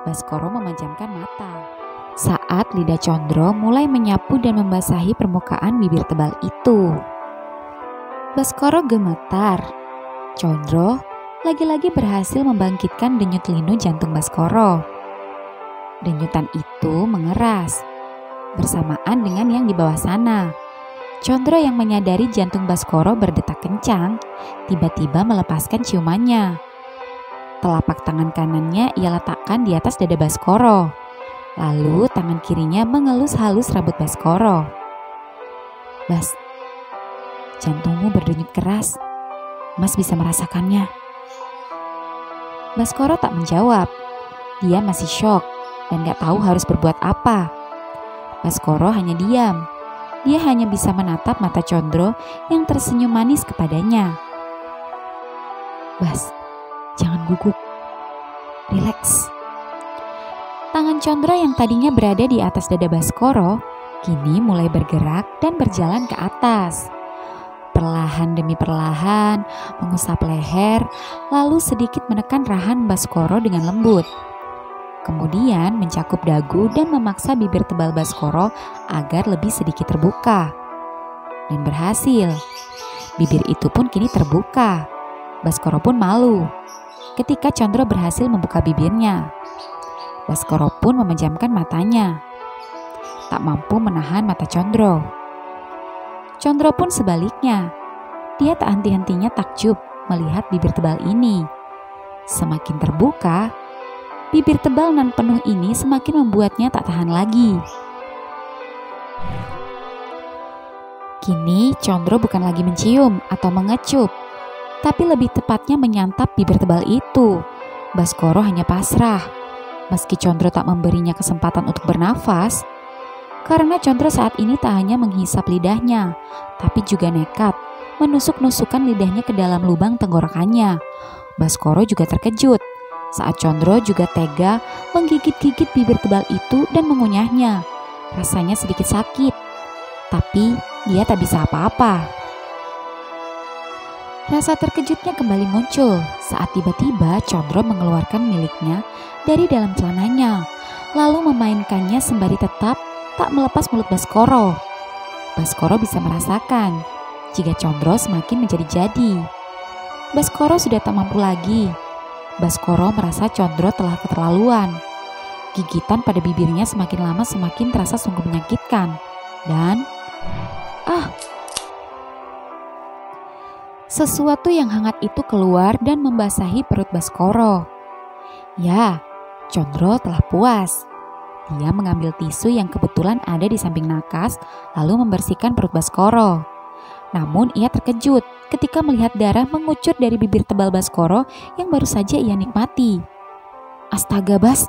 Baskoro memejamkan mata saat lidah Condro mulai menyapu dan membasahi permukaan bibir tebal itu. Baskoro gemetar. Condro lagi-lagi berhasil membangkitkan denyut linu jantung Baskoro. Denyutan itu mengeras bersamaan dengan yang di bawah sana. Condro yang menyadari jantung Baskoro berdetak kencang, tiba-tiba melepaskan ciumannya. Telapak tangan kanannya ia letakkan di atas dada Baskoro. Lalu tangan kirinya mengelus halus rambut Baskoro. Bas, jantungmu berdenyut keras. Mas bisa merasakannya. Baskoro tak menjawab. Dia masih syok dan gak tahu harus berbuat apa. Baskoro hanya diam. dia hanya bisa menatap mata Condro yang tersenyum manis kepadanya. Bas, jangan gugup. Rileks. Tangan Condro yang tadinya berada di atas dada Baskoro kini mulai bergerak dan berjalan ke atas. Perlahan demi perlahan mengusap leher, lalu sedikit menekan rahan Baskoro dengan lembut. Kemudian mencakup dagu dan memaksa bibir tebal Baskoro agar lebih sedikit terbuka. Dan berhasil. Bibir itu pun kini terbuka. Baskoro pun malu ketika Condro berhasil membuka bibirnya. Baskoro pun memejamkan matanya. Tak mampu menahan mata Condro. Condro pun sebaliknya. Dia tak henti-hentinya takjub melihat bibir tebal ini. Semakin terbuka, bibir tebal nan penuh ini semakin membuatnya tak tahan lagi. Kini Condro bukan lagi mencium atau mengecup, tapi lebih tepatnya menyantap bibir tebal itu. Baskoro hanya pasrah. Meski Condro tak memberinya kesempatan untuk bernafas, karena Condro saat ini tak hanya menghisap lidahnya, tapi juga nekat menusuk-nusukkan lidahnya ke dalam lubang tenggorokannya. Baskoro juga terkejut saat Condro juga tega menggigit-gigit bibir tebal itu dan mengunyahnya. Rasanya sedikit sakit, tapi dia tak bisa apa-apa. Rasa terkejutnya kembali muncul saat tiba-tiba Condro mengeluarkan miliknya dari dalam celananya, lalu memainkannya sembari tetap tak melepas mulut Baskoro. Baskoro bisa merasakan jika Condro semakin menjadi-jadi. Baskoro sudah tak mampu lagi. Baskoro merasa Condro telah keterlaluan. Gigitan pada bibirnya semakin lama semakin terasa sungguh menyakitkan. Dan sesuatu yang hangat itu keluar dan membasahi perut Baskoro. Ya, Condro telah puas. Dia mengambil tisu yang kebetulan ada di samping nakas lalu membersihkan perut Baskoro. Namun ia terkejut ketika melihat darah mengucur dari bibir tebal Baskoro yang baru saja ia nikmati. Astaga Bas,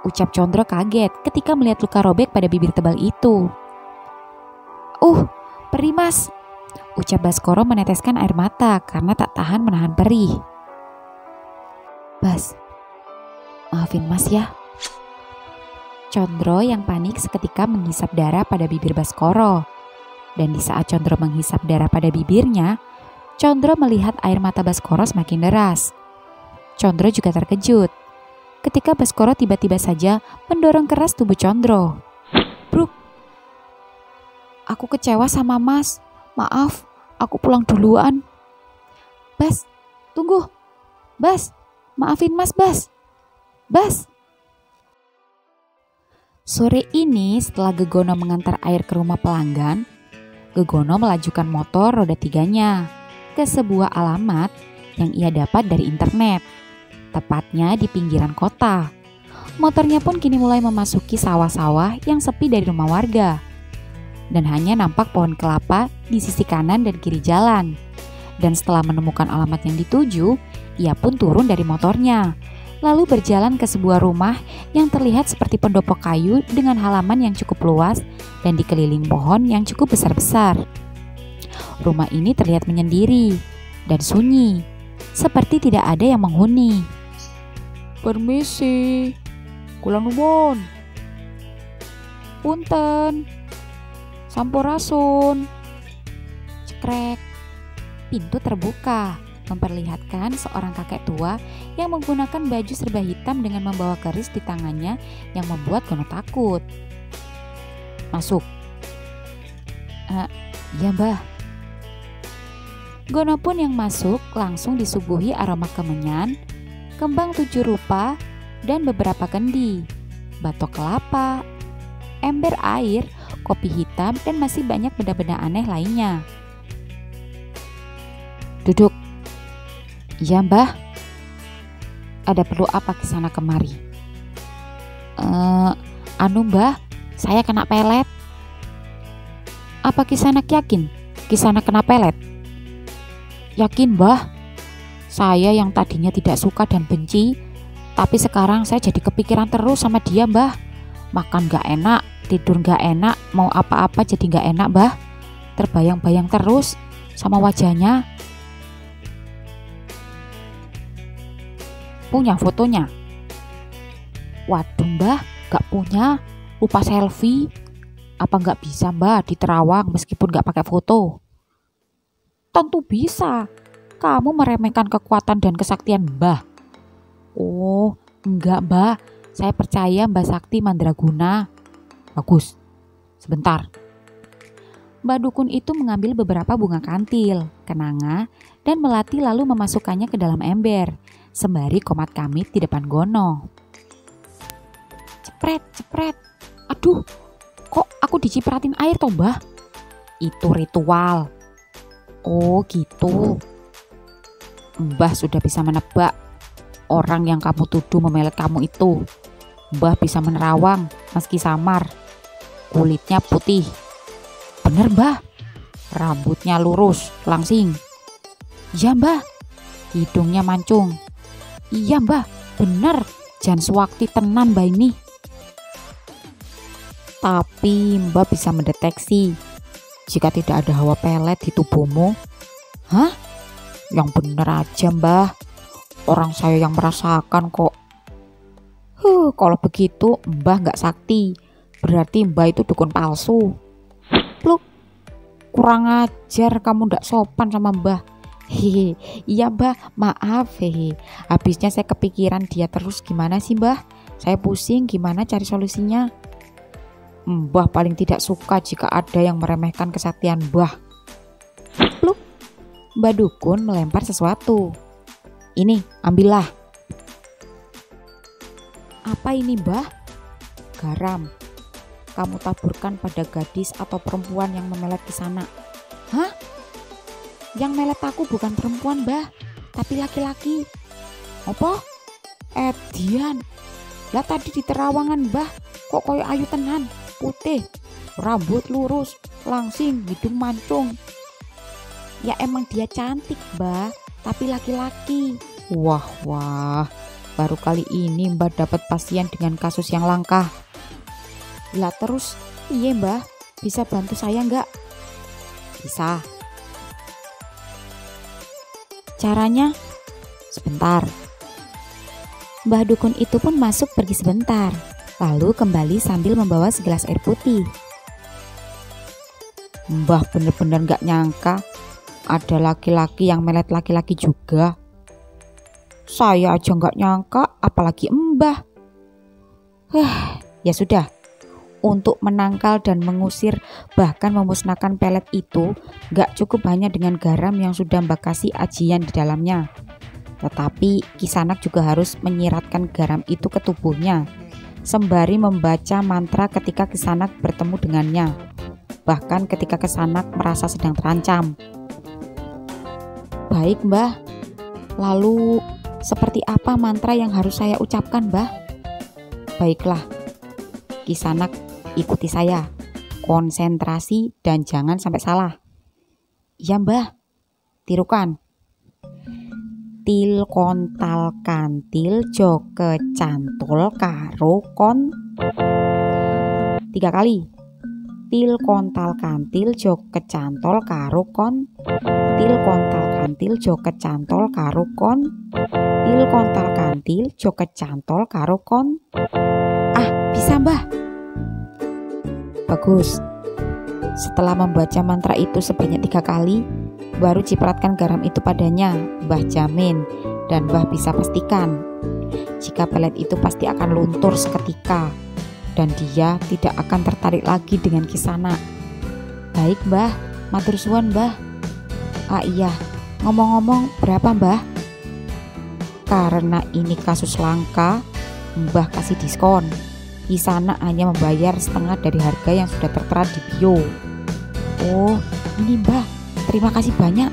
ucap Condro kaget ketika melihat luka robek pada bibir tebal itu. Perih Mas, ucap Baskoro meneteskan air mata karena tak tahan menahan perih. Bas, maafin Mas ya. Condro yang panik seketika menghisap darah pada bibir Baskoro. Dan di saat Condro menghisap darah pada bibirnya, Condro melihat air mata Baskoro semakin deras. Condro juga terkejut ketika Baskoro tiba-tiba saja mendorong keras tubuh Condro. Bruk, aku kecewa sama Mas. Maaf, aku pulang duluan. Bas, tunggu. Bas, maafin Mas Bas. Bas. Sore ini setelah Gegono mengantar air ke rumah pelanggan, Gegono melajukan motor roda tiganya ke sebuah alamat yang ia dapat dari internet, tepatnya di pinggiran kota. Motornya pun kini mulai memasuki sawah-sawah yang sepi dari rumah warga. Dan hanya nampak pohon kelapa di sisi kanan dan kiri jalan. Dan setelah menemukan alamat yang dituju, ia pun turun dari motornya, lalu berjalan ke sebuah rumah yang terlihat seperti pendopo kayu dengan halaman yang cukup luas dan dikeliling pohon yang cukup besar-besar. Rumah ini terlihat menyendiri dan sunyi, seperti tidak ada yang menghuni. Permisi, kula nuwun. Punten, sampurasun. Cekrek. Pintu terbuka, memperlihatkan seorang kakek tua yang menggunakan baju serba hitam dengan membawa keris di tangannya yang membuat Gono takut. Masuk. Ya Mbah. Gono pun yang masuk langsung disuguhi aroma kemenyan, kembang 7 rupa, dan beberapa kendi, batok kelapa, ember air, kopi hitam, dan masih banyak benda-benda aneh lainnya. Duduk. Iya Mbah. Ada perlu apa Kisana kemari? Mbah, saya kena pelet. Apa Kisanak yakin Kisana kena pelet? Yakin Mbah. Saya yang tadinya tidak suka dan benci, tapi sekarang saya jadi kepikiran terus sama dia Mbah. Makan gak enak, tidur gak enak, mau apa-apa jadi gak enak, Mbah. Terbayang-bayang terus sama wajahnya. Punya fotonya? Waduh, Mbah, gak punya. Lupa selfie. Apa gak bisa, Mbah, di Terawang meskipun gak pakai foto? Tentu bisa. Kamu meremehkan kekuatan dan kesaktian Mbah. Oh, enggak, Mbah. Saya percaya Mbah Sakti Mandraguna. Bagus. Sebentar. Mbah Dukun itu mengambil beberapa bunga kantil, kenanga, dan melati lalu memasukkannya ke dalam ember, sembari komat kamit di depan Gono. Cepret, cepret. Aduh, kok aku dicipratin air toh, Mbah? Itu ritual. Oh, gitu. Mbah sudah bisa menebak orang yang kamu tuduh memelet kamu itu. Mbah bisa menerawang meski samar. Kulitnya putih. Bener, Mbah. Rambutnya lurus, langsing. Iya, Mbah. Hidungnya mancung. Iya, Mbah. Bener. Jan sewakti tenan, Mbah ini. Tapi Mbah bisa mendeteksi jika tidak ada hawa pelet di tubuhmu. Hah? Yang bener aja, Mbah. Orang saya yang merasakan kok. Kalau begitu Mbah nggak sakti. Berarti Mbah itu dukun palsu. Pluk. Kurang ajar, kamu nggak sopan sama Mbah. Hehe. Iya, Mbah, maaf. Hehe. Habisnya saya kepikiran dia terus. Gimana sih, Mbah? Saya pusing gimana cari solusinya. Mbah paling tidak suka jika ada yang meremehkan kesaktian Mbah. Pluk. Mbah Dukun melempar sesuatu. Ini, ambillah. Apa ini, Mbah? Garam. Kamu taburkan pada gadis atau perempuan yang memelet Kisanak. Hah? Yang melet aku bukan perempuan, Mbah, tapi laki-laki. Apa? Edian. Lah tadi di Terawangan, Mbah, kok koyo ayu tenan, putih, rambut lurus, langsing, hidung mancung. Ya emang dia cantik, Mbah, tapi laki-laki. Wah, baru kali ini Mbah dapat pasien dengan kasus yang langka. Lah terus, iya Mbah, bisa bantu saya nggak? Bisa. Caranya? Sebentar. Mbah Dukun itu pun masuk pergi sebentar, lalu kembali sambil membawa segelas air putih. Mbah bener-bener nggak nyangka ada laki-laki yang melet laki-laki juga. Saya aja nggak nyangka, apalagi Mbah. Ya sudah. Untuk menangkal dan mengusir bahkan memusnahkan pelet itu gak cukup hanya dengan garam yang sudah Mbah kasih ajian di dalamnya. Tetapi Kisanak juga harus menyiratkan garam itu ke tubuhnya, sembari membaca mantra ketika Kisanak bertemu dengannya, bahkan ketika Kisanak merasa sedang terancam. Baik, Mbah. Lalu seperti apa mantra yang harus saya ucapkan, Mbah? Baiklah, Kisanak, ikuti saya, konsentrasi dan jangan sampai salah. Ya, Mbah, tirukan. Til kontal kantil jo kecantol karo kon. 3 kali. Til kontal kantil jo kecantol karo kon. Til kontal kantil jo kecantol karo kon. Til kontal kantil jo kecantol karo kon. Bisa, Mbah. Bagus. Setelah membaca mantra itu sebanyak 3 kali, baru cipratkan garam itu padanya. Mbah jamin dan Mbah bisa pastikan jika pelet itu pasti akan luntur seketika dan dia tidak akan tertarik lagi dengan Kisanak. Baik, Mbah. Matur suwun, Mbah. Iya, ngomong-ngomong berapa, Mbah? Karena ini kasus langka, Mbah kasih diskon. Kisanak hanya membayar setengah dari harga yang sudah tertera di bio. Oh, ini Mbah, terima kasih banyak.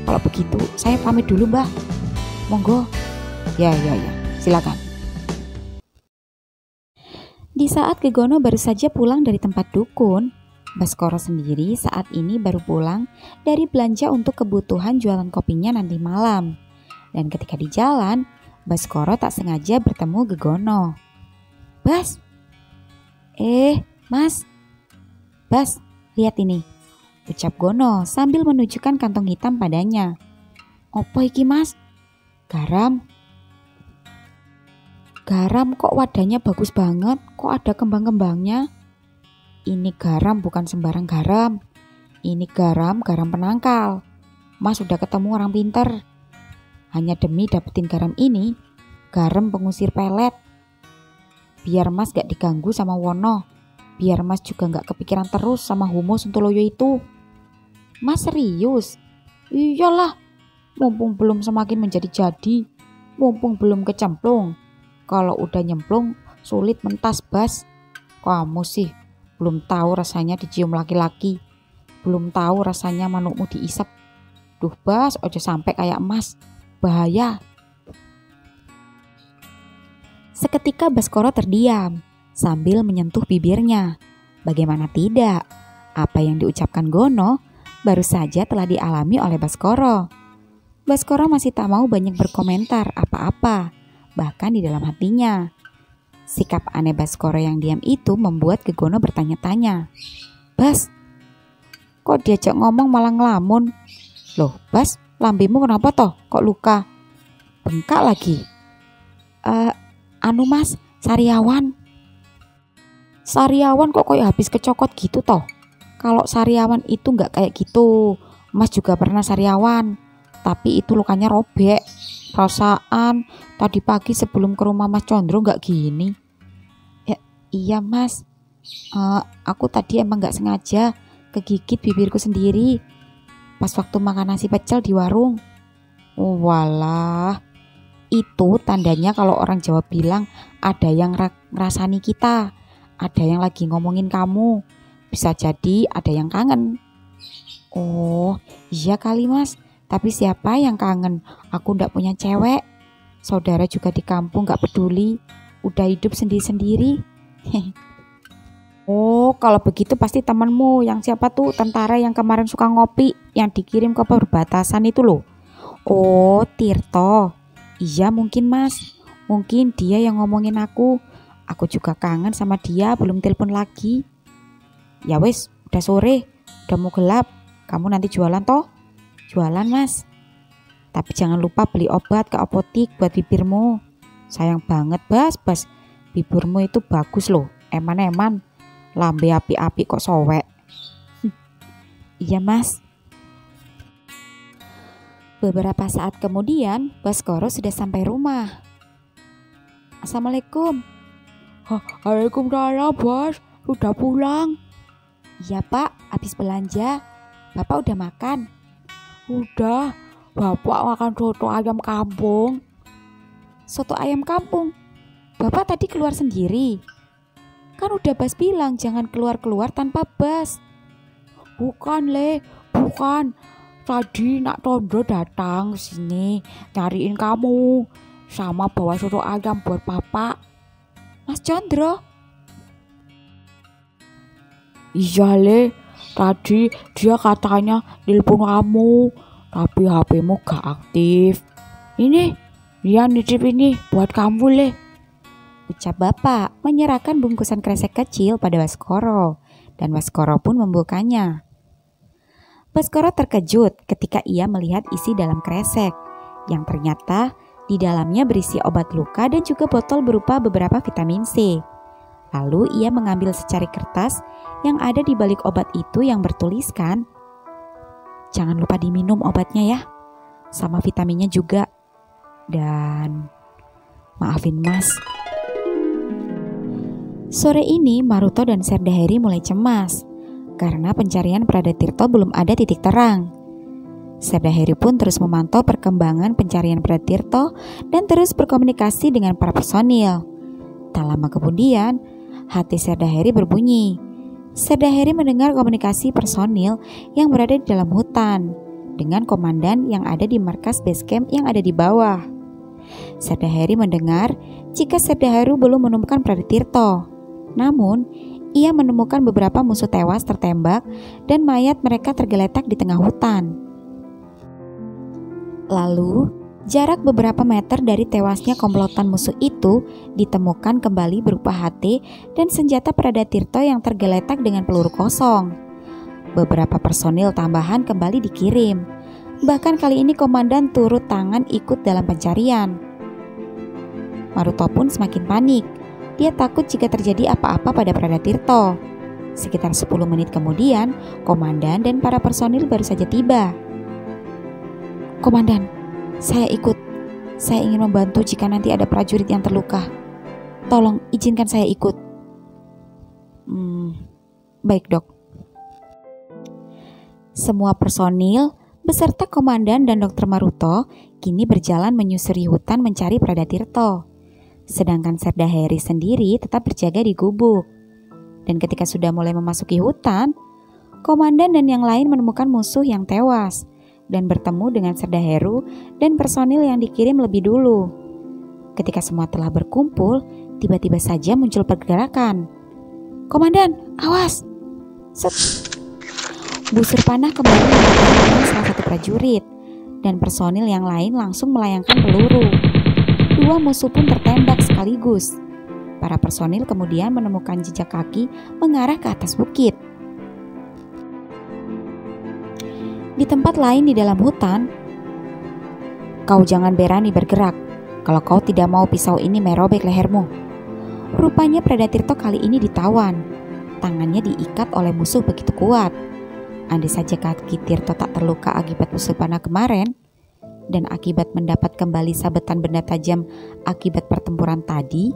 Kalau begitu saya pamit dulu, Mbah. Monggo. Ya, silakan. Di saat Gegono baru saja pulang dari tempat dukun, Baskoro sendiri saat ini baru pulang dari belanja untuk kebutuhan jualan kopinya nanti malam. Dan ketika di jalan, Baskoro tak sengaja bertemu Gegono. Bas, Mas, Bas, lihat ini, ucap Gono sambil menunjukkan kantong hitam padanya. Opo iki Mas? Garam. Garam kok wadahnya bagus banget, kok ada kembang-kembangnya? Ini garam bukan sembarang garam. Ini garam penangkal. Mas udah ketemu orang pinter. Hanya demi dapetin garam ini, garam pengusir pelet. Biar Mas gak diganggu sama Wono. Biar Mas juga gak kepikiran terus sama Humo Suntoloyo itu. Mas serius? Iyalah, mumpung belum semakin menjadi-jadi. Mumpung belum kecemplung. Kalau udah nyemplung, sulit mentas Bas. Kamu sih belum tahu rasanya dicium laki-laki. Belum tahu rasanya manukmu diisep. Duh Bas, ojo sampai kayak Mas. Bahaya. Seketika Baskoro terdiam sambil menyentuh bibirnya. Bagaimana tidak? Apa yang diucapkan Gono baru saja telah dialami oleh Baskoro. Baskoro masih tak mau banyak berkomentar apa-apa, bahkan di dalam hatinya. Sikap aneh Baskoro yang diam itu membuat Gono bertanya-tanya. Bas, kok diajak ngomong malah ngelamun? Loh Bas, lambimu kenapa toh? Kok luka? Bengkak lagi. Anu Mas, sariawan. Sariawan kok kayak habis kecokot gitu toh? Kalau sariawan itu nggak kayak gitu. Mas juga pernah sariawan, tapi itu lukanya robek. Perasaan tadi pagi sebelum ke rumah Mas Condro nggak gini. Ya, iya Mas, aku tadi emang nggak sengaja kegigit bibirku sendiri pas waktu makan nasi pecel di warung. Walah, itu tandanya kalau orang Jawa bilang ada yang ngerasani kita, ada yang lagi ngomongin kamu. Bisa jadi ada yang kangen. Oh iya kali Mas, tapi siapa yang kangen? Aku ndak punya cewek. Saudara juga di kampung gak peduli, udah hidup sendiri-sendiri. Oh kalau begitu pasti temanmu yang siapa tuh, tentara yang kemarin suka ngopi, yang dikirim ke perbatasan itu loh. Oh Tirto. Iya mungkin Mas, mungkin dia yang ngomongin aku. Aku juga kangen sama dia, belum telepon lagi. Ya wes, udah sore, udah mau gelap. Kamu nanti jualan toh? Jualan Mas. Tapi jangan lupa beli obat ke apotik buat bibirmu. Sayang banget Bas, bibirmu itu bagus loh. Eman-eman, lambe api-api kok sowek. Iya Mas. Beberapa saat kemudian, Baskoro sudah sampai rumah. Assalamualaikum. Waalaikumsalam Bos, sudah pulang? Iya Pak, habis belanja. Bapak udah makan? Udah, Bapak makan soto ayam kampung. Soto ayam kampung? Bapak tadi keluar sendiri? Kan udah Bas bilang jangan keluar-keluar tanpa Bas. Bukan Le, bukan. Tadi Nak Tondo datang sini nyariin kamu sama bawa soto ayam buat Bapak. Mas Condro? Iya Le, tadi dia katanya nelpon kamu, tapi HP-mu gak aktif. Ini, dia nitip ini buat kamu Le, ucap Bapak menyerahkan bungkusan kresek kecil pada Baskoro, dan Baskoro pun membukanya. Baskoro terkejut ketika ia melihat isi dalam kresek, yang ternyata di dalamnya berisi obat luka dan juga botol berupa beberapa vitamin C. Lalu ia mengambil secari kertas yang ada di balik obat itu yang bertuliskan, jangan lupa diminum obatnya ya, sama vitaminnya juga. Dan maafin Mas. Sore ini Maruto dan Serdaheri mulai cemas karena pencarian Pradatirto belum ada titik terang. Serdaheri pun terus memantau perkembangan pencarian Pradatirto dan terus berkomunikasi dengan para personil. Tak lama kemudian, hati Serdaheri berbunyi. Serdaheri mendengar komunikasi personil yang berada di dalam hutan dengan komandan yang ada di markas base camp yang ada di bawah. Serdaheri mendengar jika Serdaheri belum menemukan Pradatirto. Namun, ia menemukan beberapa musuh tewas tertembak dan mayat mereka tergeletak di tengah hutan. Lalu, Jarak beberapa meter dari tewasnya komplotan musuh itu ditemukan kembali berupa HT dan senjata Pradatirto yang tergeletak dengan peluru kosong. Beberapa personil tambahan kembali dikirim. Bahkan kali ini komandan turut tangan ikut dalam pencarian. Maruto pun semakin panik. Dia takut jika terjadi apa-apa pada Pradatirto. Sekitar 10 menit kemudian, komandan dan para personil baru saja tiba. "Komandan, saya ikut. Saya ingin membantu jika nanti ada prajurit yang terluka. Tolong izinkan saya ikut." Baik, Dok." Semua personil beserta komandan dan Dokter Maruto kini berjalan menyusuri hutan mencari Pradatirto. Sedangkan Serda Heri sendiri tetap berjaga di gubuk. Dan ketika sudah mulai memasuki hutan, komandan dan yang lain menemukan musuh yang tewas dan bertemu dengan Serda Heru dan personil yang dikirim lebih dulu. Ketika semua telah berkumpul, tiba-tiba saja muncul pergerakan. "Komandan, awas!" Set. Busur panah kembali mengenai salah satu prajurit, dan personil yang lain langsung melayangkan peluru. 2 musuh pun tertembak sekaligus. Para personil kemudian menemukan jejak kaki mengarah ke atas bukit. Di tempat lain di dalam hutan, "Kau jangan berani bergerak. Kalau kau tidak mau pisau ini merobek lehermu." Rupanya Pradatirto kali ini ditawan. Tangannya diikat oleh musuh begitu kuat. Andai saja kaki Tirto tak terluka akibat musuh panah kemarin, dan akibat mendapat kembali sabetan benda tajam akibat pertempuran tadi,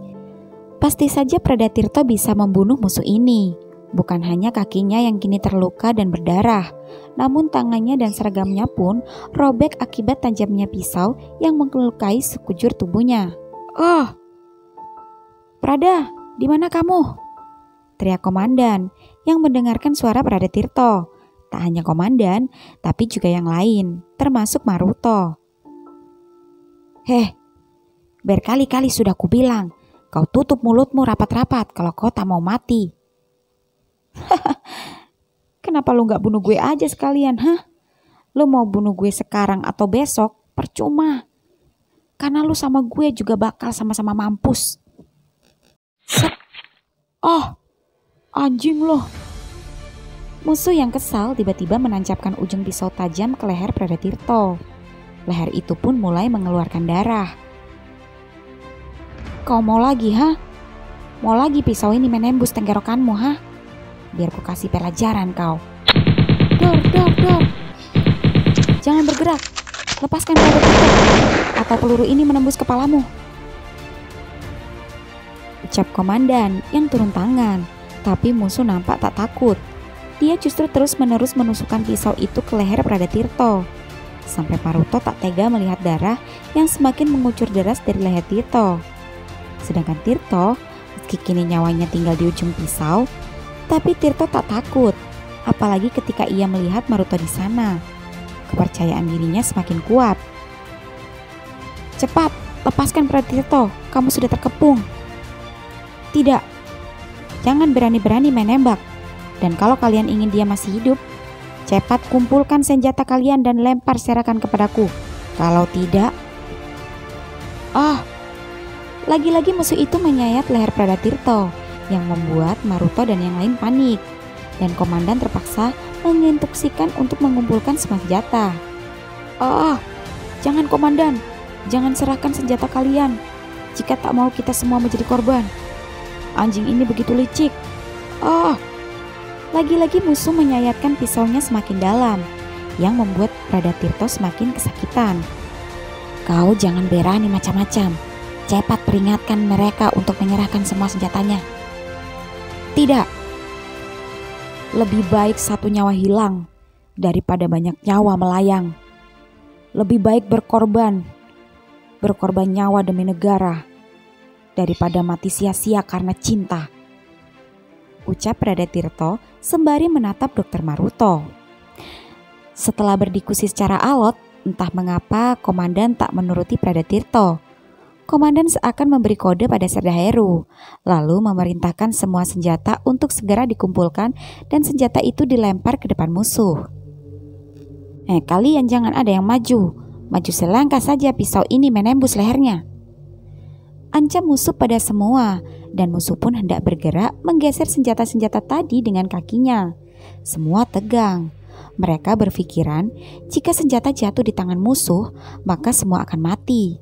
pasti saja Pradatirto bisa membunuh musuh ini. Bukan hanya kakinya yang kini terluka dan berdarah, namun tangannya dan seragamnya pun robek akibat tajamnya pisau yang melukai sekujur tubuhnya. "Oh, Prada, di mana kamu?" teriak komandan yang mendengarkan suara Pradatirto. Tak hanya komandan, tapi juga yang lain, termasuk Maruto. "Heh, berkali-kali sudah kubilang, kau tutup mulutmu rapat-rapat kalau kau tak mau mati." "Kenapa lu gak bunuh gue aja sekalian, hah? Lu mau bunuh gue sekarang atau besok, percuma. Karena lu sama gue juga bakal sama-sama mampus." Set. "Oh, anjing loh." Musuh yang kesal tiba-tiba menancapkan ujung pisau tajam ke leher Pradatirto. Leher itu pun mulai mengeluarkan darah. "Kau mau lagi, ha? Mau lagi pisau ini menembus tenggorokanmu, ha? Biar ku kasih pelajaran kau." Dor. "Jangan bergerak. Lepaskan Pradatirto, atau peluru ini menembus kepalamu," ucap komandan yang turun tangan. Tapi musuh nampak tak takut. Dia justru terus-menerus menusukkan pisau itu ke leher Pradatirto. Sampai Maruto tak tega melihat darah yang semakin mengucur deras dari leher Tirto. Sedangkan Tirto, meski kini nyawanya tinggal di ujung pisau, tapi Tirto tak takut, apalagi ketika ia melihat Maruto di sana. Kepercayaan dirinya semakin kuat. "Cepat, lepaskan Pradatirto, kamu sudah terkepung." "Tidak, jangan berani-berani menembak. Dan kalau kalian ingin dia masih hidup, cepat kumpulkan senjata kalian dan lempar serakan kepadaku. Kalau tidak..." Lagi-lagi musuh itu menyayat leher Pradatirto yang membuat Maruto dan yang lain panik. Dan komandan terpaksa menginstruksikan untuk mengumpulkan semua senjata. Jangan komandan, jangan serahkan senjata kalian. Jika tak mau kita semua menjadi korban. Anjing ini begitu licik. Lagi-lagi musuh menyayatkan pisaunya semakin dalam, yang membuat Pradatirto semakin kesakitan. "Kau jangan berani macam-macam. Cepat peringatkan mereka untuk menyerahkan semua senjatanya." "Tidak. Lebih baik satu nyawa hilang daripada banyak nyawa melayang. Lebih baik berkorban nyawa demi negara daripada mati sia-sia karena cinta," ucap Pradatirto sembari menatap Dokter Maruto. Setelah berdiskusi secara alot, entah mengapa komandan tak menuruti Pradatirto. Komandan seakan memberi kode pada Serda Heru, lalu memerintahkan semua senjata untuk segera dikumpulkan dan senjata itu dilempar ke depan musuh. "Kalian jangan ada yang maju. Maju selangkah saja pisau ini menembus lehernya. Ancam musuh pada semua, dan musuh pun hendak bergerak menggeser senjata-senjata tadi dengan kakinya. Semua tegang. Mereka berpikiran jika senjata jatuh di tangan musuh, maka semua akan mati.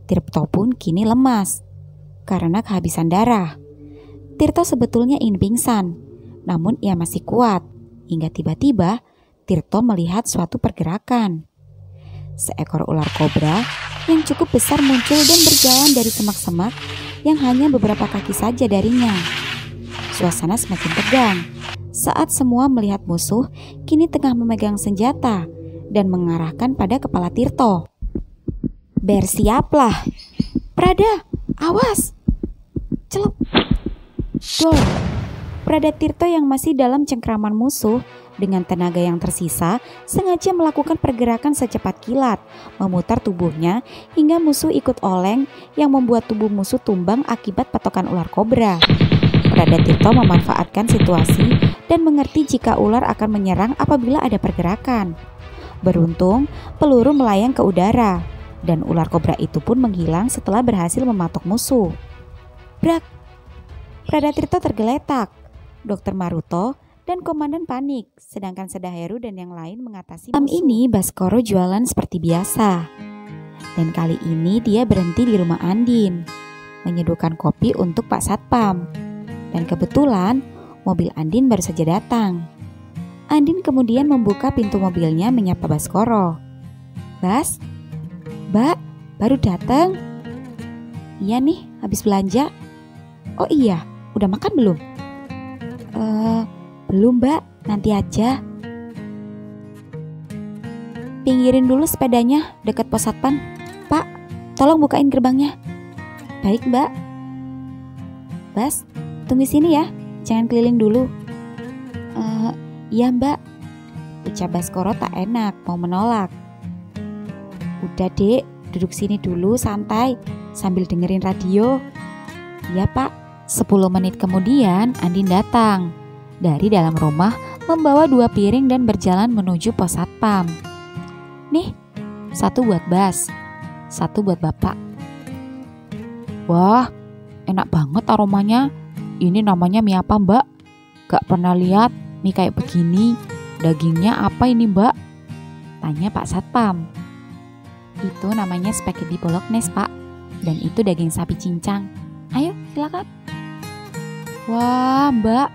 Tirto pun kini lemas karena kehabisan darah. Tirto sebetulnya ingin pingsan, namun ia masih kuat. Hingga tiba-tiba Tirto melihat suatu pergerakan. Seekor ular kobra yang cukup besar muncul dan berjalan dari semak-semak yang hanya beberapa kaki saja darinya. Suasana semakin tegang saat semua melihat musuh kini tengah memegang senjata dan mengarahkan pada kepala Tirto. Bersiaplah. Prada, awas. Celup. Dol. Prada Tirto yang masih dalam cengkraman musuh dengan tenaga yang tersisa sengaja melakukan pergerakan secepat kilat, memutar tubuhnya hingga musuh ikut oleng yang membuat tubuh musuh tumbang akibat patokan ular kobra. Prada Tirto memanfaatkan situasi dan mengerti jika ular akan menyerang apabila ada pergerakan. Beruntung, peluru melayang ke udara dan ular kobra itu pun menghilang setelah berhasil mematok musuh. Brak! Prada Tirto tergeletak. Dokter Maruto dan komandan panik, sedangkan Sedaheru dan yang lain mengatasi musuh. Malam ini Baskoro jualan seperti biasa. Dan kali ini dia berhenti di rumah Andin, menyeduhkan kopi untuk Pak Satpam. Dan kebetulan mobil Andin baru saja datang. Andin kemudian membuka pintu mobilnya menyapa Baskoro. Bas, Mbak, baru datang? Iya nih, habis belanja. Oh iya, udah makan belum? Belum Mbak, nanti aja. Pinggirin dulu sepedanya dekat pos satpam. Pak, tolong bukain gerbangnya. Baik Mbak. Bas, tunggu sini ya, jangan keliling dulu. Iya Mbak. Ucap Baskoro tak enak, mau menolak. Udah dek, duduk sini dulu santai sambil dengerin radio. Iya Pak. 10 menit kemudian Andin datang dari dalam rumah membawa 2 piring dan berjalan menuju pos satpam. Nih, 1 buat Bas, 1 buat Bapak. Wah, enak banget aromanya. Ini namanya mie apa Mbak? Gak pernah lihat mie kayak begini. Dagingnya apa ini Mbak? Tanya Pak Satpam. Itu namanya spaghetti bolognese Pak. Dan itu daging sapi cincang. Ayo silakan. Wah Mbak,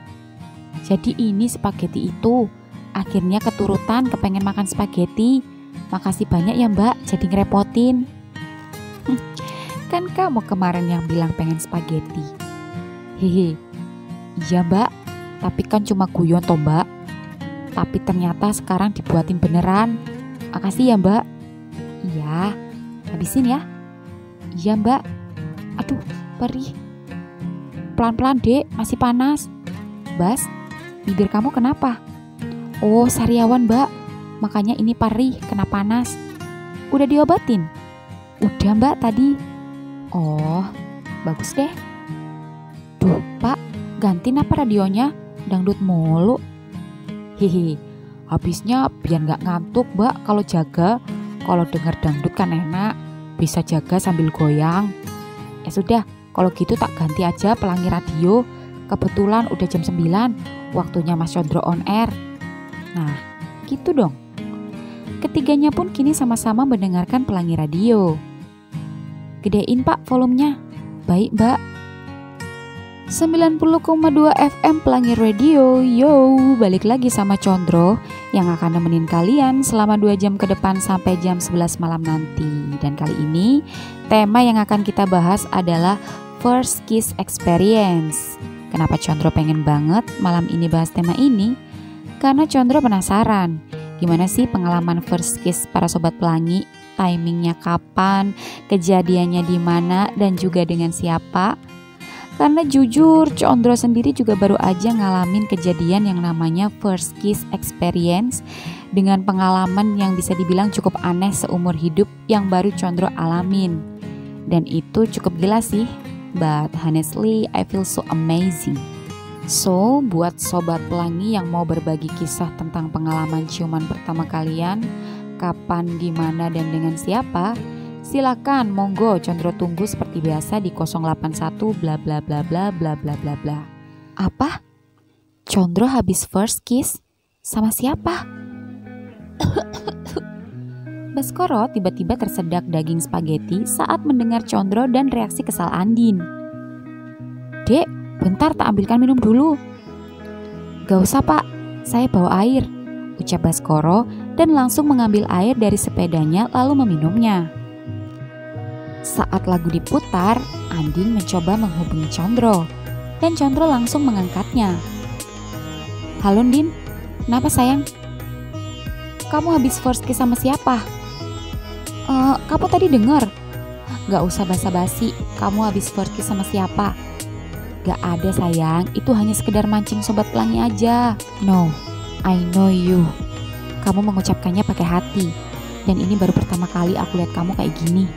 jadi ini spaghetti itu. Akhirnya keturutan kepengen makan spaghetti. Makasih banyak ya Mbak, jadi ngerepotin. Kan kamu kemarin yang bilang pengen spaghetti. Hehe, iya Mbak, tapi kan cuma guyon toh Mbak. Tapi ternyata sekarang dibuatin beneran. Makasih ya Mbak. Iya, habisin ya. Iya Mbak. Aduh, perih. Pelan-pelan dek, masih panas. Bas, bibir kamu kenapa? Oh, sariawan Mbak, makanya ini perih, kena panas. Udah diobatin? Udah Mbak tadi. Oh, bagus deh. Duh Pak, gantiin apa radionya? Dangdut mulu. Hehe, habisnya biar gak ngantuk Mbak kalau jaga. Kalau denger dangdut kan enak, bisa jaga sambil goyang. Ya sudah, kalau gitu tak ganti aja pelangi radio. Kebetulan udah jam 9, waktunya Mas Condro on air. Nah, gitu dong. Ketiganya pun kini sama-sama mendengarkan pelangi radio. Gedein Pak volumenya. Baik Mbak. 90,2 FM Pelangi Radio. Yo, balik lagi sama Condro yang akan nemenin kalian selama 2 jam ke depan sampai jam 11 malam nanti. Dan kali ini tema yang akan kita bahas adalah First Kiss Experience. Kenapa Condro pengen banget malam ini bahas tema ini? Karena Condro penasaran, gimana sih pengalaman first kiss para sobat pelangi? Timingnya kapan? Kejadiannya di mana? Dan juga dengan siapa? Karena jujur, Condro sendiri juga baru aja ngalamin kejadian yang namanya first kiss experience dengan pengalaman yang bisa dibilang cukup aneh seumur hidup yang baru Condro alamin. Dan itu cukup gila sih, but honestly I feel so amazing. So, buat sobat pelangi yang mau berbagi kisah tentang pengalaman ciuman pertama kalian, kapan, di mana, dan dengan siapa? Silakan, monggo, Condro tunggu seperti biasa di 081 bla bla bla bla bla bla bla bla. Apa? Condro habis first kiss? Sama siapa? Baskoro tiba-tiba tersedak daging spaghetti saat mendengar Condro dan reaksi kesal Andin. Dek, bentar tak ambilkan minum dulu. Gak usah pak, saya bawa air, ucap Baskoro dan langsung mengambil air dari sepedanya lalu meminumnya. Saat lagu diputar, Andin mencoba menghubungi Condro dan Condro langsung mengangkatnya. Halo Din, kenapa sayang? Kamu habis first kiss sama siapa? Kamu tadi dengar? Gak usah basa-basi, kamu habis first kiss sama siapa? Gak ada sayang, itu hanya sekedar mancing sobat pelangi aja. No, I know you. Kamu mengucapkannya pakai hati. Dan ini baru pertama kali aku lihat kamu kayak gini.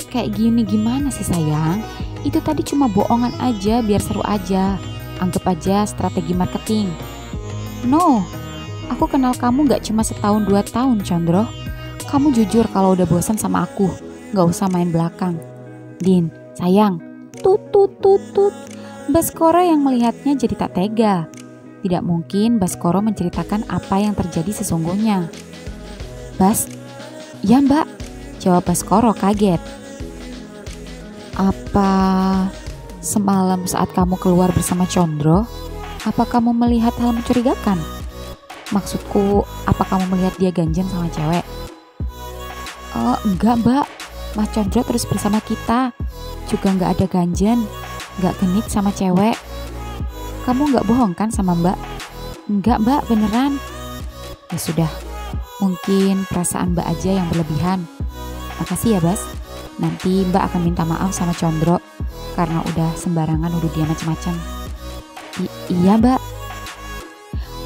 Kayak gini gimana sih sayang? Itu tadi cuma bohongan aja biar seru aja. Anggap aja strategi marketing. No, aku kenal kamu gak cuma setahun 2 tahun Condro. Kamu jujur kalau udah bosan sama aku. Gak usah main belakang. Din, sayang. Tut. Baskoro yang melihatnya jadi tak tega. Tidak mungkin Baskoro menceritakan apa yang terjadi sesungguhnya. Bas? Ya mbak, jawab Baskoro kaget. Apa semalam saat kamu keluar bersama Condro, apa kamu melihat hal mencurigakan? Maksudku, apa kamu melihat dia ganjen sama cewek? Enggak mbak, Mas Condro terus bersama kita. Juga gak ada ganjen, gak genit sama cewek. Kamu gak bohong kan sama mbak? Enggak mbak, beneran. Ya sudah, mungkin perasaan mbak aja yang berlebihan. Makasih ya Bas. Nanti mbak akan minta maaf sama Condro karena udah sembarangan nuduh dia macam-macam. Iya mbak.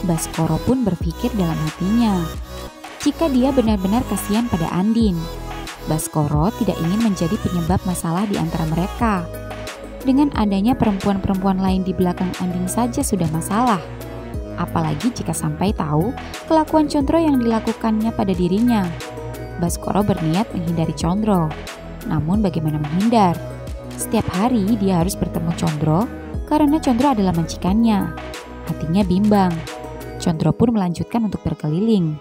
Baskoro pun berpikir dalam hatinya, jika dia benar-benar kasihan pada Andin. Baskoro tidak ingin menjadi penyebab masalah di antara mereka. Dengan adanya perempuan-perempuan lain di belakang Andin saja sudah masalah. Apalagi jika sampai tahu kelakuan Condro yang dilakukannya pada dirinya. Baskoro berniat menghindari Condro. Namun bagaimana menghindar? Setiap hari dia harus bertemu Condro karena Condro adalah majikannya. Hatinya bimbang. Condro pun melanjutkan untuk berkeliling.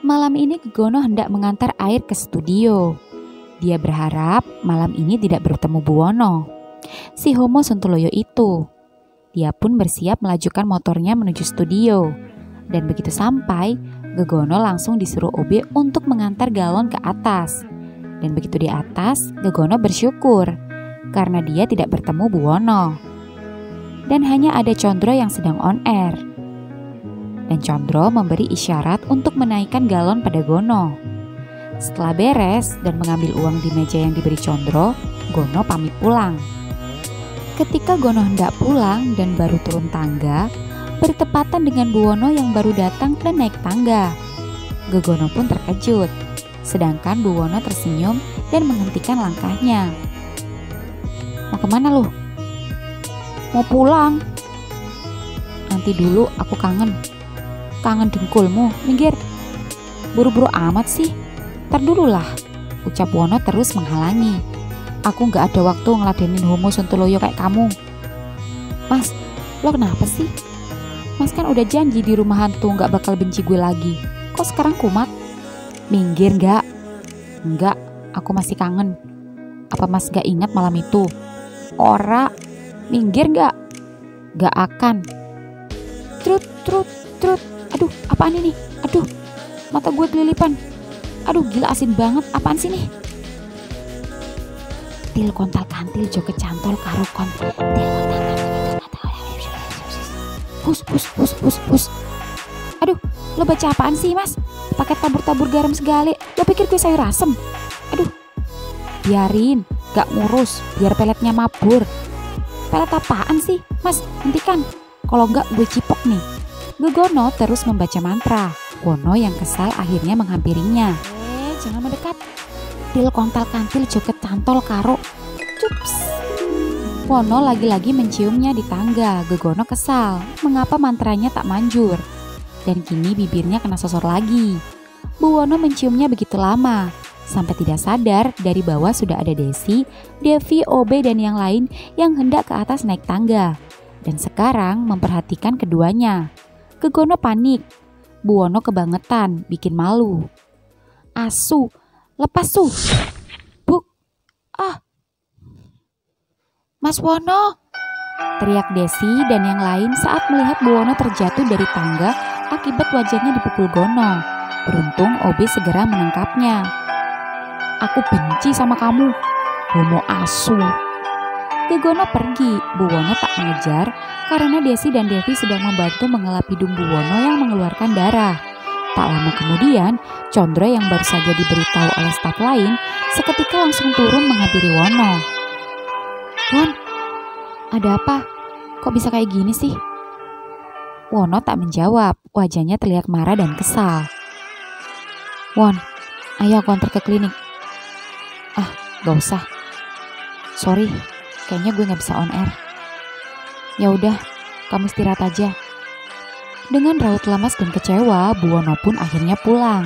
Malam ini Gegono hendak mengantar air ke studio. Dia berharap malam ini tidak bertemu Buwono, si homo Sontoloyo itu. Dia pun bersiap melajukan motornya menuju studio. Dan begitu sampai, Gegono langsung disuruh OB untuk mengantar galon ke atas. Dan begitu di atas, Gegono bersyukur karena dia tidak bertemu Buwono. Dan hanya ada Condro yang sedang on air. Dan Condro memberi isyarat untuk menaikkan galon pada Gono. Setelah beres dan mengambil uang di meja yang diberi Condro, Gono pamit pulang. Ketika Gono hendak pulang dan baru turun tangga, bertepatan dengan Buwono yang baru datang dan naik tangga. Gegono pun terkejut, sedangkan Buwono tersenyum dan menghentikan langkahnya. Mau kemana lu? Mau pulang. Nanti dulu, aku kangen. Kangen dengkulmu, minggir. Buru-buru amat sih. Ntar dulu lah, ucap Wono terus menghalangi. Aku gak ada waktu ngeladenin homo Sontoloyo kayak kamu. Mas, lo kenapa sih? Mas kan udah janji di rumah hantu gak bakal benci gue lagi. Kok sekarang kumat? Minggir gak? Enggak, aku masih kangen. Apa mas gak ingat malam itu? Ora, minggir gak? Gak akan. Trut. Aduh, apaan ini? Aduh, mata gue kelilipan. Aduh, gila asin banget. Apaan sih nih? Til kontal kantil joget cantol karo kon. Til kontal kantil. Pus. Aduh, lo baca apaan sih mas? Pakai tabur-tabur garam segala. Lo pikir gue sayur asem? Aduh, biarin, gak ngurus. Biar peletnya mabur. Pelet apaan sih? Mas, hentikan. Kalau enggak gue cipok nih. Gegono terus membaca mantra. Wono yang kesal akhirnya menghampirinya. Jangan mendekat. Til kontal kantil joget cantol karo. Cups. Wono lagi-lagi menciumnya di tangga. Gegono kesal. Mengapa mantranya tak manjur? dan kini bibirnya kena sosor lagi. Bu Wono menciumnya begitu lama, sampai tidak sadar dari bawah sudah ada Desi, Devi, Obe, dan yang lain yang hendak ke atas naik tangga. Dan sekarang memperhatikan keduanya. Gegono panik, Bu Wono kebangetan, bikin malu. Asu, lepas su. Buk, Mas Wono, teriak Desi dan yang lain saat melihat Bu Wono terjatuh dari tangga akibat wajahnya dipukul Gono. Beruntung Obe segera menangkapnya. Aku benci sama kamu, homo asu. Gegono pergi, Bu Wono tak mengejar karena Desi dan Devi sedang membantu mengelap hidung Bu Wono yang mengeluarkan darah. Tak lama kemudian, Condro yang baru saja diberitahu oleh staf lain seketika langsung turun menghampiri Wono. Won, ada apa? Kok bisa kayak gini sih? Wono tak menjawab, wajahnya terlihat marah dan kesal. Won, ayo aku antar ke klinik. Gak usah. Sorry, kayaknya gue gak bisa on air. Ya udah, kamu istirahat aja. Dengan raut lemas dan kecewa, Bu Wono pun akhirnya pulang.